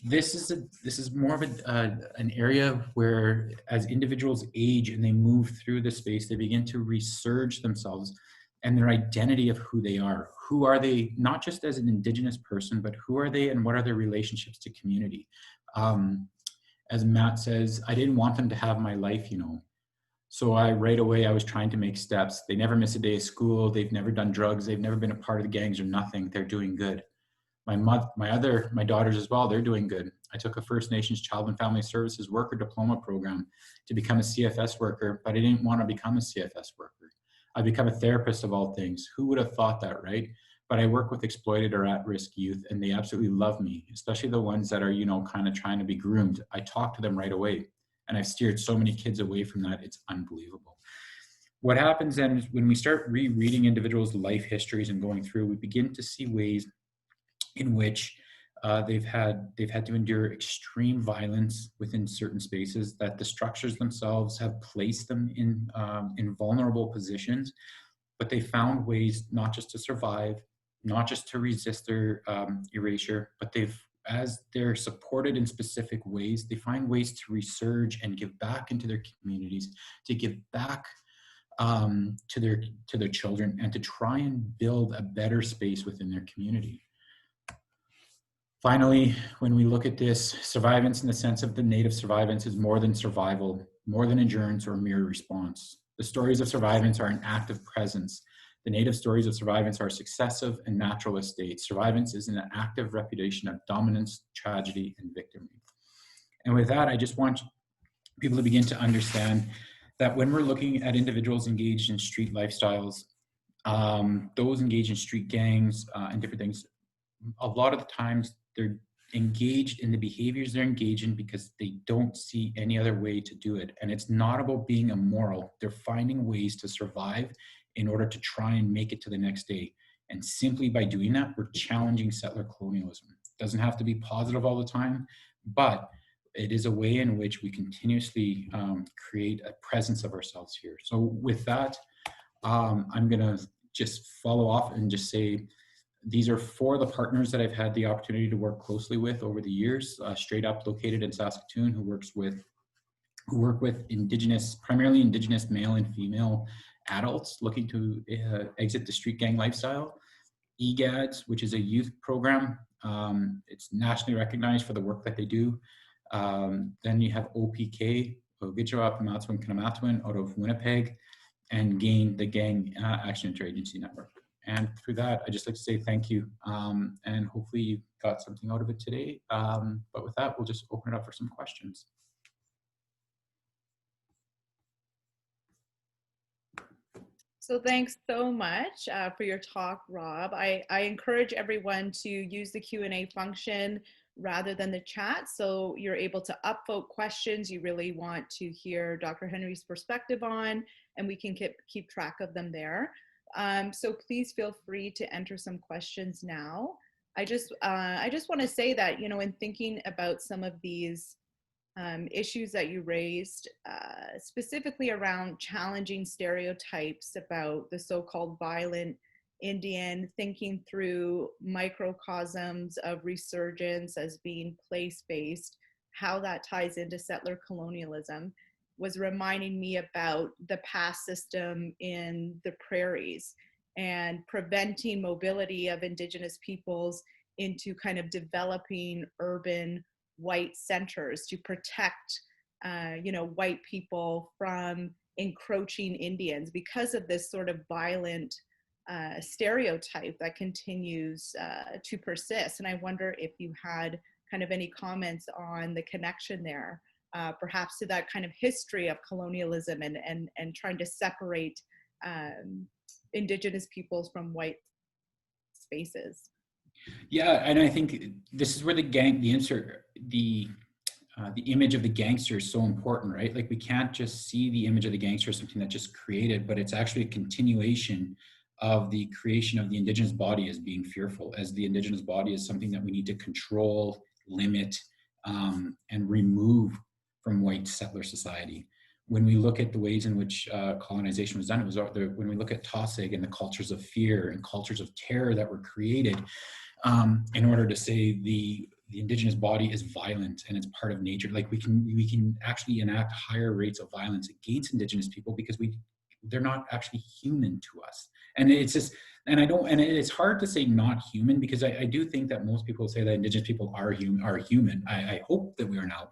this is more of an area where, as individuals age and they move through the space, they begin to resurge themselves and their identity of who they are. Who are they, not just as an Indigenous person, but who are they and what are their relationships to community? As Matt says, I didn't want them to have my life, you know. So right away, I was trying to make steps. They never miss a day of school. They've never done drugs. They've never been a part of the gangs or nothing. They're doing good. My daughters as well, they're doing good. I took a First Nations Child and Family Services Worker Diploma program to become a CFS worker, but I didn't want to become a CFS worker. I become a therapist of all things. Who would have thought that, right? But I work with exploited or at-risk youth, and they absolutely love me, especially the ones that are, you know, kind of trying to be groomed. I talk to them right away, and I've steered so many kids away from that. It's unbelievable. What happens then is when we start rereading individuals' life histories and going through, we begin to see ways in which they've had to endure extreme violence within certain spaces, that the structures themselves have placed them in vulnerable positions, but they found ways not just to survive, not just to resist their erasure, but as they're supported in specific ways, they find ways to resurge and give back into their communities, to give back to their children, and to try and build a better space within their community. Finally, when we look at this, survivance in the sense of the native survivance is more than survival, more than endurance or mere response. The stories of survivance are an active presence. The native stories of survivance are successive and naturalist states. Survivance is an active repudiation of dominance, tragedy, and victimry. And with that, I just want people to begin to understand that when we're looking at individuals engaged in street lifestyles, those engaged in street gangs and different things, a lot of the times they're engaged in the behaviors they're engaged in because they don't see any other way to do it. And it's not about being immoral. They're finding ways to survive in order to try and make it to the next day. And simply by doing that, we're challenging settler colonialism. It doesn't have to be positive all the time, but it is a way in which we continuously create a presence of ourselves here. So with that, I'm gonna just follow off and just say, these are 4 of the partners that I've had the opportunity to work closely with over the years. Straight Up, located in Saskatoon, who work with Indigenous, primarily Indigenous male and female adults looking to exit the street gang lifestyle. EGADS, which is a youth program. It's nationally recognized for the work that they do. Then you have OPK, Ogichwa Pamatwin Kanamatwin, out of Winnipeg, and GAIN, the Gang Action Interagency Network. And through that, I just like to say thank you. And hopefully you got something out of it today. But with that, we'll just open it up for some questions. So thanks so much for your talk, Rob. I encourage everyone to use the Q&A function rather than the chat, so you're able to upvote questions you really want to hear Dr. Henry's perspective on, and we can keep track of them there. So please feel free to enter some questions now. I just want to say that, you know, in thinking about some of these issues that you raised, specifically around challenging stereotypes about the so-called violent Indian, thinking through microcosms of resurgence as being place-based, how that ties into settler colonialism, was reminding me about the past system in the prairies and preventing mobility of Indigenous peoples into kind of developing urban white centers to protect, you know, white people from encroaching Indians because of this sort of violent stereotype that continues to persist. And I wonder if you had kind of any comments on the connection there, perhaps to that kind of history of colonialism and trying to separate Indigenous peoples from white spaces. Yeah, and I think this is where the image of the gangster is so important, right? Like, we can't just see the image of the gangster as something that's just created, but it's actually a continuation of the creation of the Indigenous body as being fearful, as the Indigenous body is something that we need to control, limit, and remove from white settler society. When we look at the ways in which colonization was done, it was when we look at Tausig and the cultures of fear and cultures of terror that were created in order to say the Indigenous body is violent and it's part of nature. Like, we can actually enact higher rates of violence against Indigenous people because they're not actually human to us. And it's just, and it's hard to say not human, because I do think that most people say that Indigenous people are human. I hope that we are now,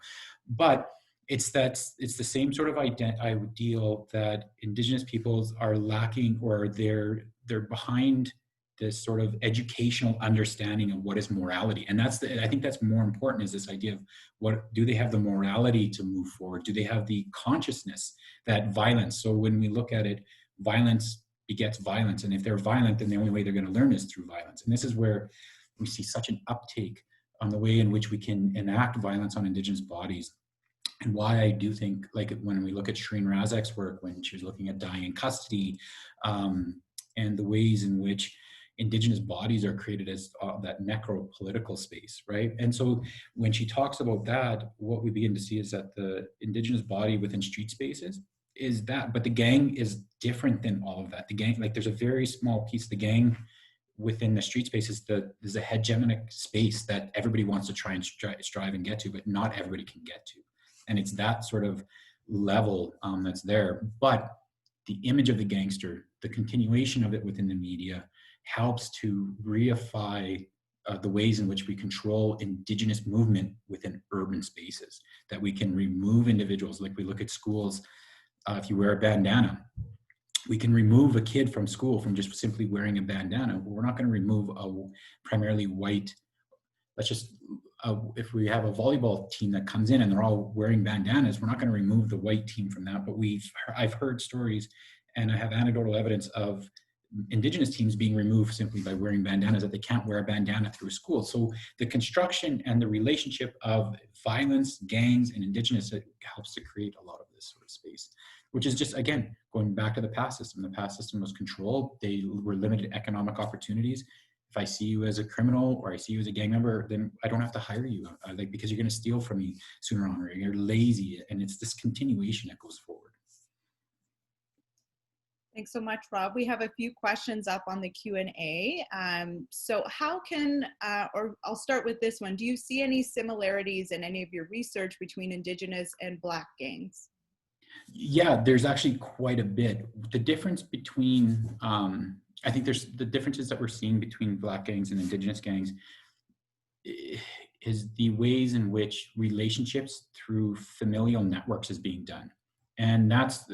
but it's the same sort of ideal that Indigenous peoples are lacking, or they're behind this sort of educational understanding of what is morality. And I think that's more important, is this idea of do they have the morality to move forward? Do they have the consciousness that violence? So when we look at it, violence begets violence. And if they're violent, then the only way they're going to learn is through violence. And this is where we see such an uptake on the way in which we can enact violence on Indigenous bodies. and why I do think, like when we look at Shireen Razak's work, when she was looking at dying in custody, and the ways in which Indigenous bodies are created as that necro-political space, right? And so when she talks about that, what we begin to see is that the Indigenous body within street spaces is that, but the gang is different than all of that. The gang, like there's a very small piece, the gang within the street space is there's a hegemonic space that everybody wants to try and strive and get to, but not everybody can get to. And it's that sort of level that's there. But the image of the gangster, the continuation of it within the media, helps to reify the ways in which we control Indigenous movement within urban spaces, that we can remove individuals. Like we look at schools, if you wear a bandana, we can remove a kid from school from just simply wearing a bandana. We're not going to remove a primarily white, let's just, if we have a volleyball team that comes in and they're all wearing bandanas, we're not going to remove the white team from that. But I've heard stories, and I have anecdotal evidence of Indigenous teams being removed simply by wearing bandanas, that they can't wear a bandana through school. So the construction and the relationship of violence, gangs, and Indigenous, it helps to create a lot of this sort of space, which is just, again, going back to the past system. The past system was control. They were limited economic opportunities. If I see you as a criminal or I see you as a gang member, then I don't have to hire you, like, because you're going to steal from me sooner on, or you're lazy. And it's this continuation that goes forward. Thanks so much, Rob. We have a few questions up on the Q&A. So how can, or I'll start with this one. Do you see any similarities in any of your research between Indigenous and Black gangs? Yeah, there's actually quite a bit. The difference between, I think there's the differences that we're seeing between Black gangs and Indigenous gangs is the ways in which relationships through familial networks is being done. And that's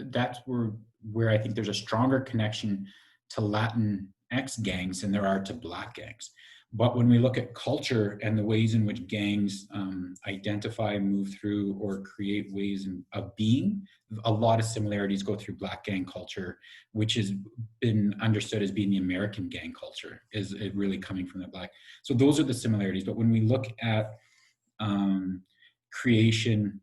where I think there's a stronger connection to Latinx gangs than there are to Black gangs. But when we look at culture and the ways in which gangs identify, move through, or create ways of being, a lot of similarities go through Black gang culture, which has been understood as being the American gang culture, is it really coming from the Black. So those are the similarities. But when we look at creation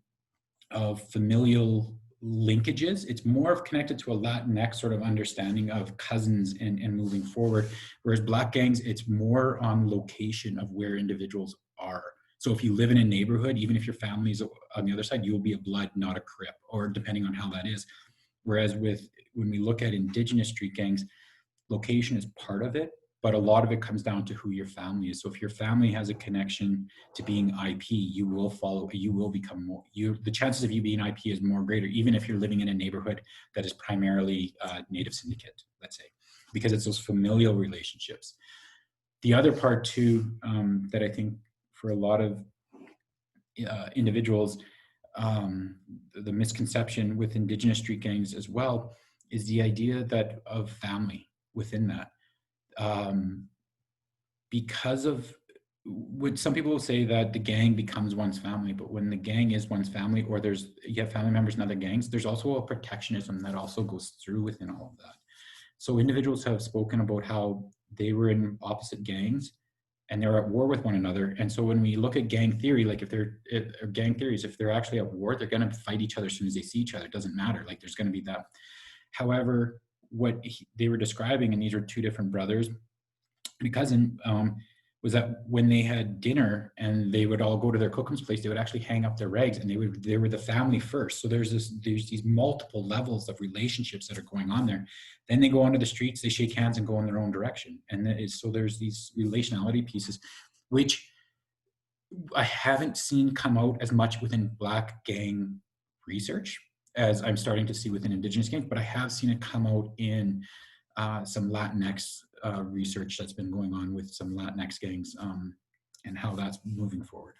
of familial linkages, it's more of connected to a Latinx sort of understanding of cousins and moving forward, whereas Black gangs, it's more on location of where individuals are. So if you live in a neighborhood, even if your family's on the other side, you will be a blood, not a crip, or depending on how that is. Whereas when we look at Indigenous street gangs, location is part of it, but a lot of it comes down to who your family is. So if your family has a connection to being IP, you will follow, you will become more, the chances of you being IP is more greater, even if you're living in a neighborhood that is primarily Native syndicate, let's say, because it's those familial relationships. The other part too, that I think for a lot of individuals, the misconception with Indigenous street gangs as well, is the idea that of family within that. Because of what some people will say, that the gang becomes one's family, but when the gang is one's family, or you have family members in other gangs, there's also a protectionism that also goes through within all of that. So individuals have spoken about how they were in opposite gangs and they're at war with one another. And so when we look at gang theory, like if they're actually at war, they're going to fight each other as soon as they see each other. It doesn't matter. Like there's going to be that. However, what they were describing, and these are two different brothers and a cousin, was that when they had dinner and they would all go to their cooking's place, they would actually hang up their rags, and they were the family first. So there's these multiple levels of relationships that are going on there. Then they go onto the streets, they shake hands and go in their own direction. And so there's these relationality pieces, which I haven't seen come out as much within Black gang research as I'm starting to see within Indigenous gangs, but I have seen it come out in some Latinx research that's been going on with some Latinx gangs, and how that's moving forward.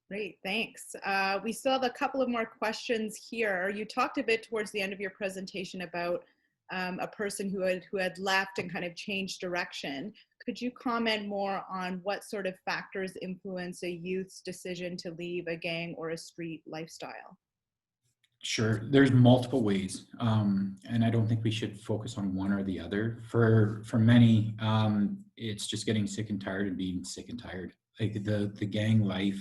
Great, thanks. We still have a couple of more questions here. You talked a bit towards the end of your presentation about a person who had left and kind of changed direction. Could you comment more on what sort of factors influence a youth's decision to leave a gang or a street lifestyle? Sure, there's multiple ways, and I don't think we should focus on one or the other. For many, it's just getting sick and tired and being sick and tired. Like the gang life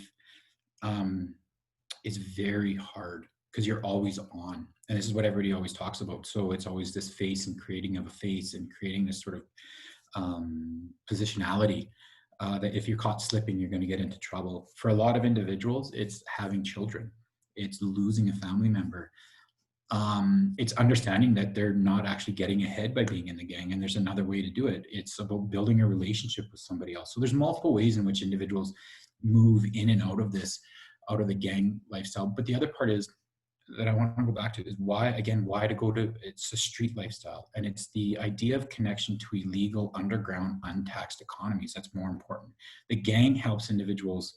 is very hard because you're always on. And this is what everybody always talks about. So it's always this face and creating of a face and creating this sort of positionality that if you're caught slipping, you're going to get into trouble. For a lot of individuals, it's having children, it's losing a family member. It's understanding that they're not actually getting ahead by being in the gang, and there's another way to do it. It's about building a relationship with somebody else. So there's multiple ways in which individuals move in and out of this, out of the gang lifestyle. But the other part is that I want to go back to is why to go to, it's a street lifestyle, and it's the idea of connection to illegal, underground, untaxed economies that's more important. The gang helps individuals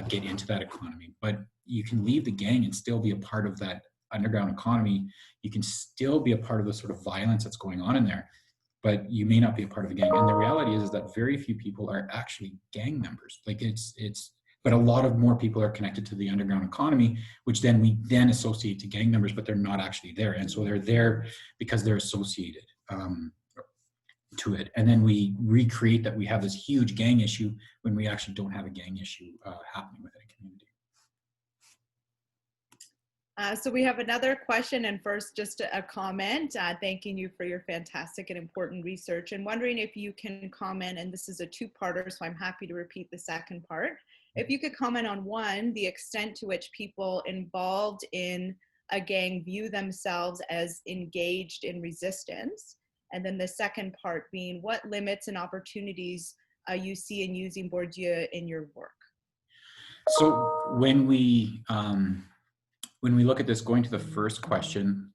get into that economy, but you can leave the gang and still be a part of that underground economy. You can still be a part of the sort of violence that's going on in there, but you may not be a part of a gang. And the reality is that very few people are actually gang members. Like but a lot of more people are connected to the underground economy, which then we then associate to gang members, but they're not actually there. And so they're there because they're associated to it. And then we recreate that we have this huge gang issue when we actually don't have a gang issue happening within a community. So we have another question, and first just a comment thanking you for your fantastic and important research, and wondering if you can comment, and this is a two-parter, so I'm happy to repeat the second part. If you could comment on one, the extent to which people involved in a gang view themselves as engaged in resistance, and then the second part being what limits and opportunities you see in using Bourdieu in your work. So when we look at this, going to the first question,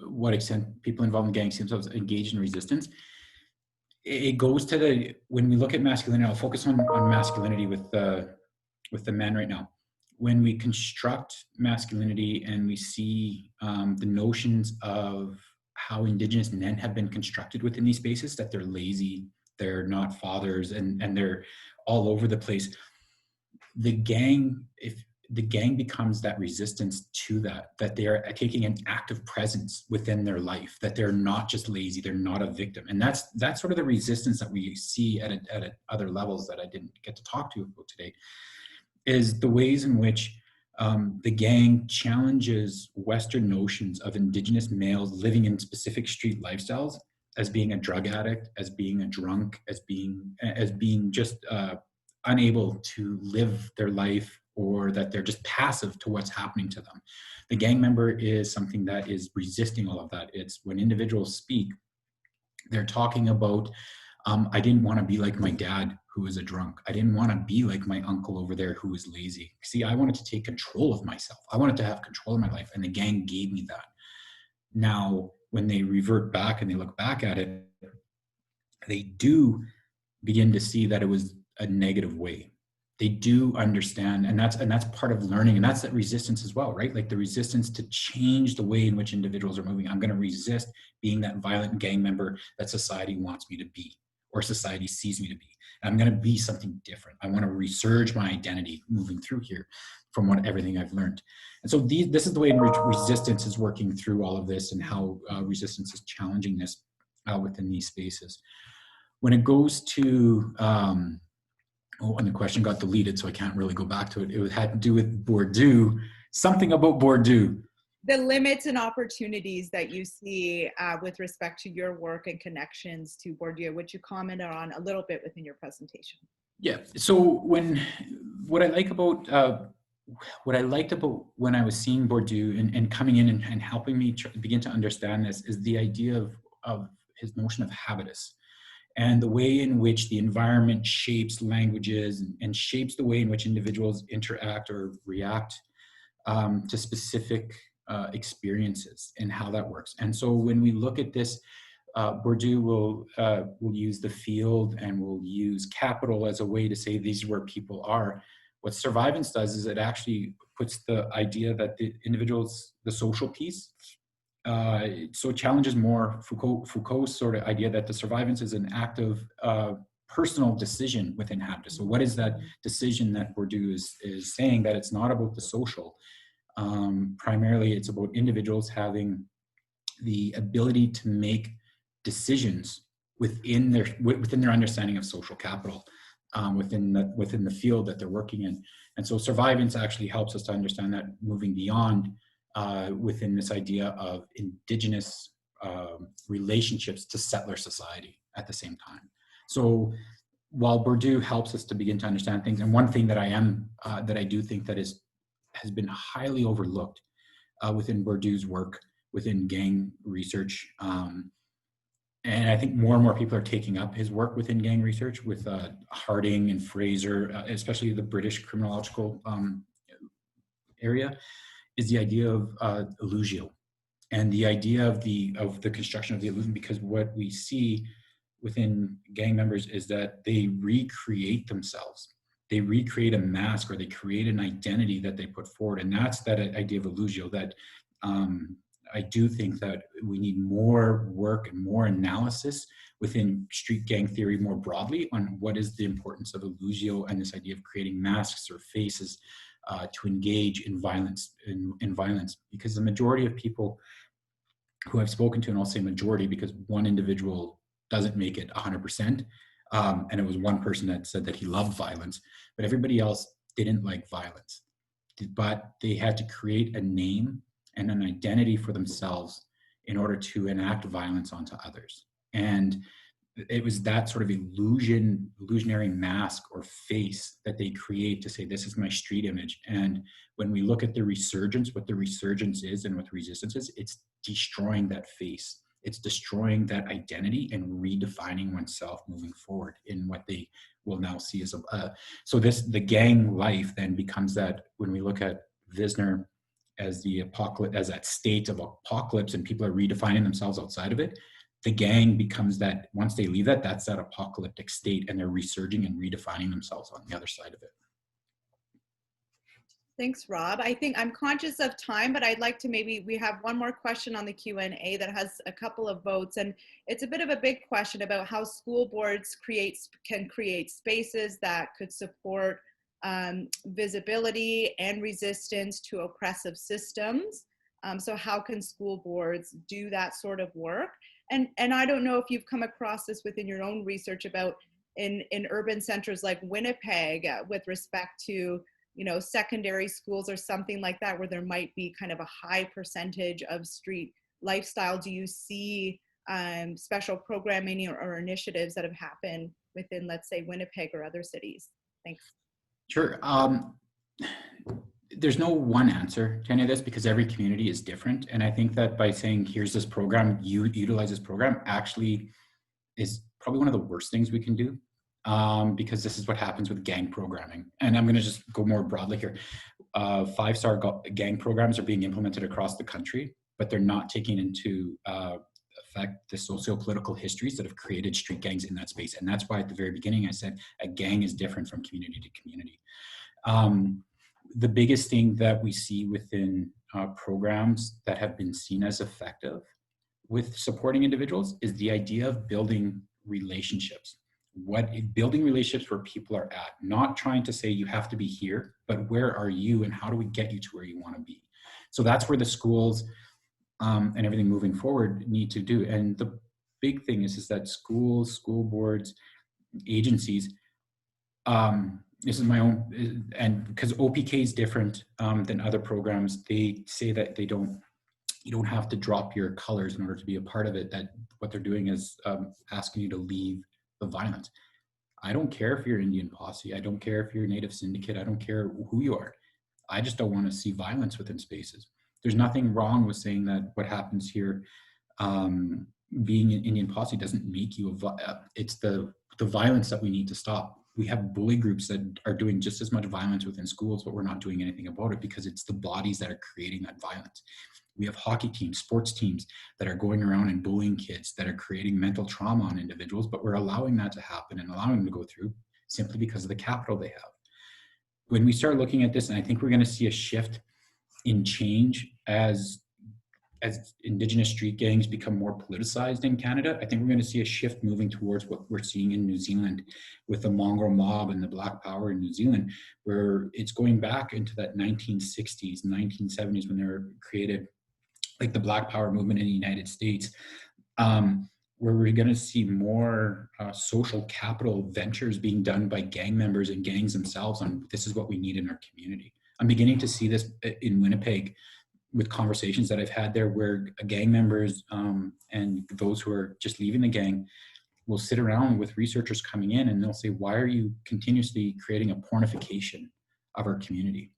what extent people involved in gangs see themselves engaged in resistance, it goes to when we look at masculinity, I'll focus on masculinity with the men right now. When we construct masculinity and we see the notions of how Indigenous men have been constructed within these spaces, that they're lazy, they're not fathers, and they're all over the place. The gang becomes that resistance to that they are taking an active presence within their life, that they're not just lazy, they're not a victim. And that's sort of the resistance that we see at other levels that I didn't get to talk to you about today, is the ways in which the gang challenges Western notions of Indigenous males living in specific street lifestyles as being a drug addict, as being a drunk, as being just unable to live their life, or that they're just passive to what's happening to them. The gang member is something that is resisting all of that. It's when individuals speak, they're talking about, I didn't want to be like my dad who was a drunk. I didn't want to be like my uncle over there who was lazy. See, I wanted to take control of myself. I wanted to have control of my life, and the gang gave me that. Now, when they revert back and they look back at it, they do begin to see that it was a negative way. They do understand, and that's part of learning, and that's that resistance as well, right? Like the resistance to change the way in which individuals are moving. I'm going to resist being that violent gang member that society wants me to be, or society sees me to be. I'm going to be something different. I want to resurge my identity moving through here from everything I've learned. And so this is the way in which resistance is working through all of this, and how resistance is challenging this within these spaces. When it goes to and the question got deleted, so I can't really go back to it. It had to do with Bourdieu, something about Bourdieu. The limits and opportunities that you see with respect to your work and connections to Bourdieu, which you commented on a little bit within your presentation. Yeah, so what I liked about when I was seeing Bourdieu and coming in and helping me begin to understand this is the idea of his notion of habitus, and the way in which the environment shapes languages and shapes the way in which individuals interact or react to specific experiences, and how that works. And so when we look at this, Bourdieu will use the field and will use capital as a way to say these are where people are. What Survivance does is it actually puts the idea that the individual's the social piece. So it challenges more Foucault's sort of idea that the survivance is an active personal decision within habitus. So what is that decision that Bourdieu is saying? That it's not about the social. Primarily, it's about individuals having the ability to make decisions within their understanding of social capital, within the field that they're working in. And so Survivance actually helps us to understand that, moving beyond within this idea of Indigenous relationships to settler society at the same time. So while Bourdieu helps us to begin to understand things, and one thing that I do think that has been highly overlooked within Bourdieu's work within gang research, and I think more and more people are taking up his work within gang research with Harding and Fraser, especially the British criminological area, is the idea of illugio, and the idea of the construction of the illusion. Because what we see within gang members is that they recreate themselves. They recreate a mask, or they create an identity that they put forward, and that's that idea of illugio that I do think that we need more work and more analysis within street gang theory more broadly on what is the importance of illugio and this idea of creating masks or faces to engage in violence, because the majority of people who I've spoken to, and I'll say majority because one individual doesn't make it 100%, and it was one person that said that he loved violence, but everybody else didn't like violence, but they had to create a name and an identity for themselves in order to enact violence onto others. And it was that sort of illusionary mask or face that they create to say, this is my street image. And when we look at the resurgence, what the resurgence is and what the resistance is, it's destroying that face. It's destroying that identity and redefining oneself moving forward in what they will now see as the gang life then becomes that, when we look at Vizenor as the apocalypse, as that state of apocalypse, and people are redefining themselves outside of it, the gang becomes that, once they leave that, that's that apocalyptic state, and they're resurging and redefining themselves on the other side of it. Thanks, Rob. I think I'm conscious of time, but I'd like to we have one more question on the Q&A that has a couple of votes, and it's a bit of a big question about how school boards can create spaces that could support visibility and resistance to oppressive systems. So how can school boards do that sort of work? And I don't know if you've come across this within your own research about in urban centers like Winnipeg with respect to, secondary schools or something like that, where there might be kind of a high percentage of street lifestyle. Do you see special programming or initiatives that have happened within, let's say, Winnipeg or other cities? Thanks. Sure. There's no one answer to any of this because every community is different. And I think that by saying, here's this program, you utilize this program, actually is probably one of the worst things we can do, because this is what happens with gang programming. And I'm going to just go more broadly here. 5-star gang programs are being implemented across the country, but they're not taking into effect the socio-political histories that have created street gangs in that space. And that's why at the very beginning I said a gang is different from community to community. The biggest thing that we see within programs that have been seen as effective with supporting individuals is the idea of building relationships. Building relationships where people are at, not trying to say you have to be here, but where are you and how do we get you to where you want to be? So that's where the schools and everything moving forward need to do. And the big thing is that schools, school boards, agencies, this is my own, and because OPK is different than other programs, they say that you don't have to drop your colors in order to be a part of it, that what they're doing is asking you to leave the violence. I don't care if you're Indian Posse, I don't care if you're Native Syndicate, I don't care who you are. I just don't want to see violence within spaces. There's nothing wrong with saying that what happens here, being an Indian Posse doesn't make you it's the violence that we need to stop. We have bully groups that are doing just as much violence within schools, but we're not doing anything about it because it's the bodies that are creating that violence. We have hockey teams, sports teams that are going around and bullying kids, that are creating mental trauma on individuals, but we're allowing that to happen and allowing them to go through simply because of the capital they have. When we start looking at this, and I think we're going to see a shift in change as Indigenous street gangs become more politicized in Canada, I think we're going to see a shift moving towards what we're seeing in New Zealand with the mongrel mob and the Black Power in New Zealand, where it's going back into that 1960s, 1970s when they were created, like the Black Power movement in the United States, where we're going to see more social capital ventures being done by gang members and gangs themselves on this is what we need in our community. I'm beginning to see this in Winnipeg with conversations that I've had there, where gang members and those who are just leaving the gang will sit around with researchers coming in and they'll say, why are you continuously creating a pornification of our community?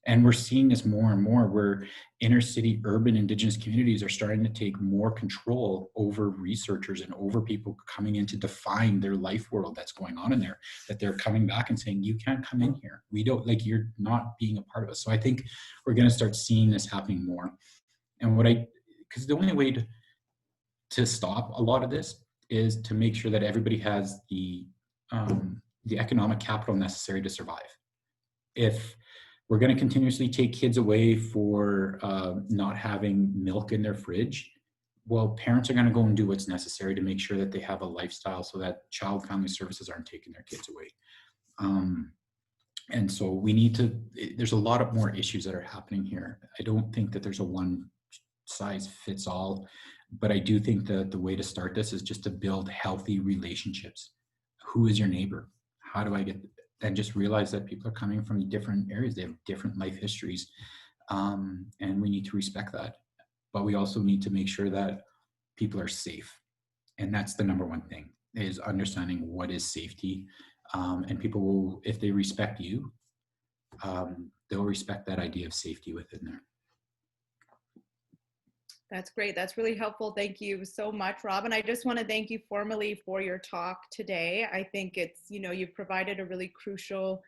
And we're seeing this more and more, where inner city urban Indigenous communities are starting to take more control over researchers and over people coming in to define their life world that's going on in there, that they're coming back and saying, you can't come in here. We don't, like, you're not being a part of us. So I think we're going to start seeing this happening more. And because the only way to stop a lot of this is to make sure that everybody has the economic capital necessary to survive. If we're going to continuously take kids away for not having milk in their fridge, well, parents are going to go and do what's necessary to make sure that they have a lifestyle so that child family services aren't taking their kids away. And so we need to, there's a lot of more issues that are happening here. I don't think that there's a one size fits all, but I do think that the way to start this is just to build healthy relationships. Who is your neighbor? How do I get, and just realize that people are coming from different areas. They have different life histories, and we need to respect that. But we also need to make sure that people are safe. And that's the number one thing, is understanding what is safety. And people will, if they respect you, they'll respect that idea of safety within there. That's great. That's really helpful. Thank you so much, Rob. And I just want to thank you formally for your talk today. I think it's, you've provided a really crucial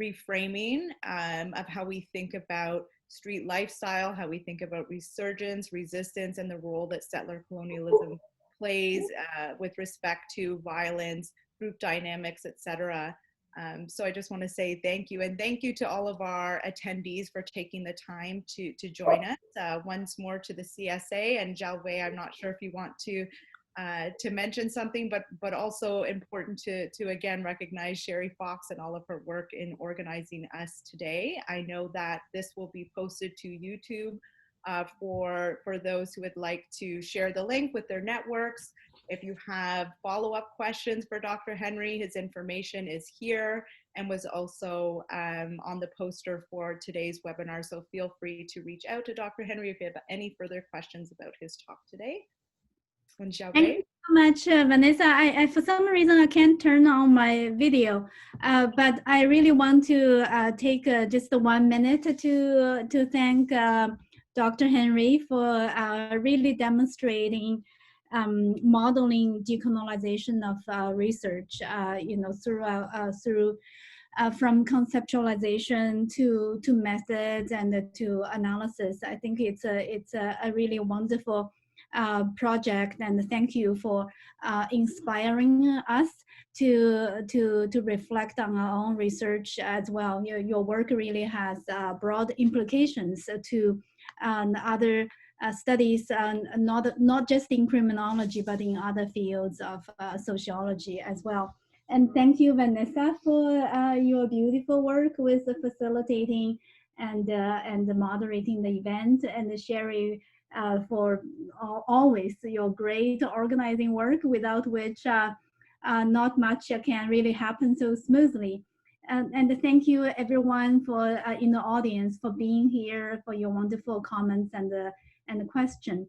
reframing of how we think about street lifestyle, how we think about resurgence, resistance, and the role that settler colonialism plays with respect to violence, group dynamics, etc. So I just want to say thank you, and thank you to all of our attendees for taking the time to join us. Once more to the CSA and Jalway, I'm not sure if you want to mention something, but also important to again recognize Sherry Fox and all of her work in organizing us today. I know that this will be posted to YouTube for those who would like to share the link with their networks. If you have follow-up questions for Dr. Henry, his information is here and was also on the poster for today's webinar. So feel free to reach out to Dr. Henry if you have any further questions about his talk today. Thank you so much, Vanessa. I for some reason I can't turn on my video, but I really want to take just 1 minute to thank Dr. Henry for really demonstrating modeling decolonization of research, through from conceptualization to methods and to analysis. I think it's a really wonderful project, and thank you for inspiring us to reflect on our own research as well. Your work really has broad implications to other studies, not just in criminology, but in other fields of sociology as well. And thank you, Vanessa, for your beautiful work with facilitating and moderating the event, and Sherry for always your great organizing work, without which not much can really happen so smoothly. And thank you everyone for in the audience for being here, for your wonderful comments and the question.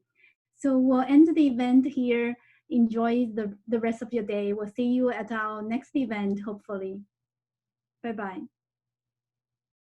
So we'll end the event here. Enjoy the rest of your day. We'll see you at our next event, hopefully. Bye-bye.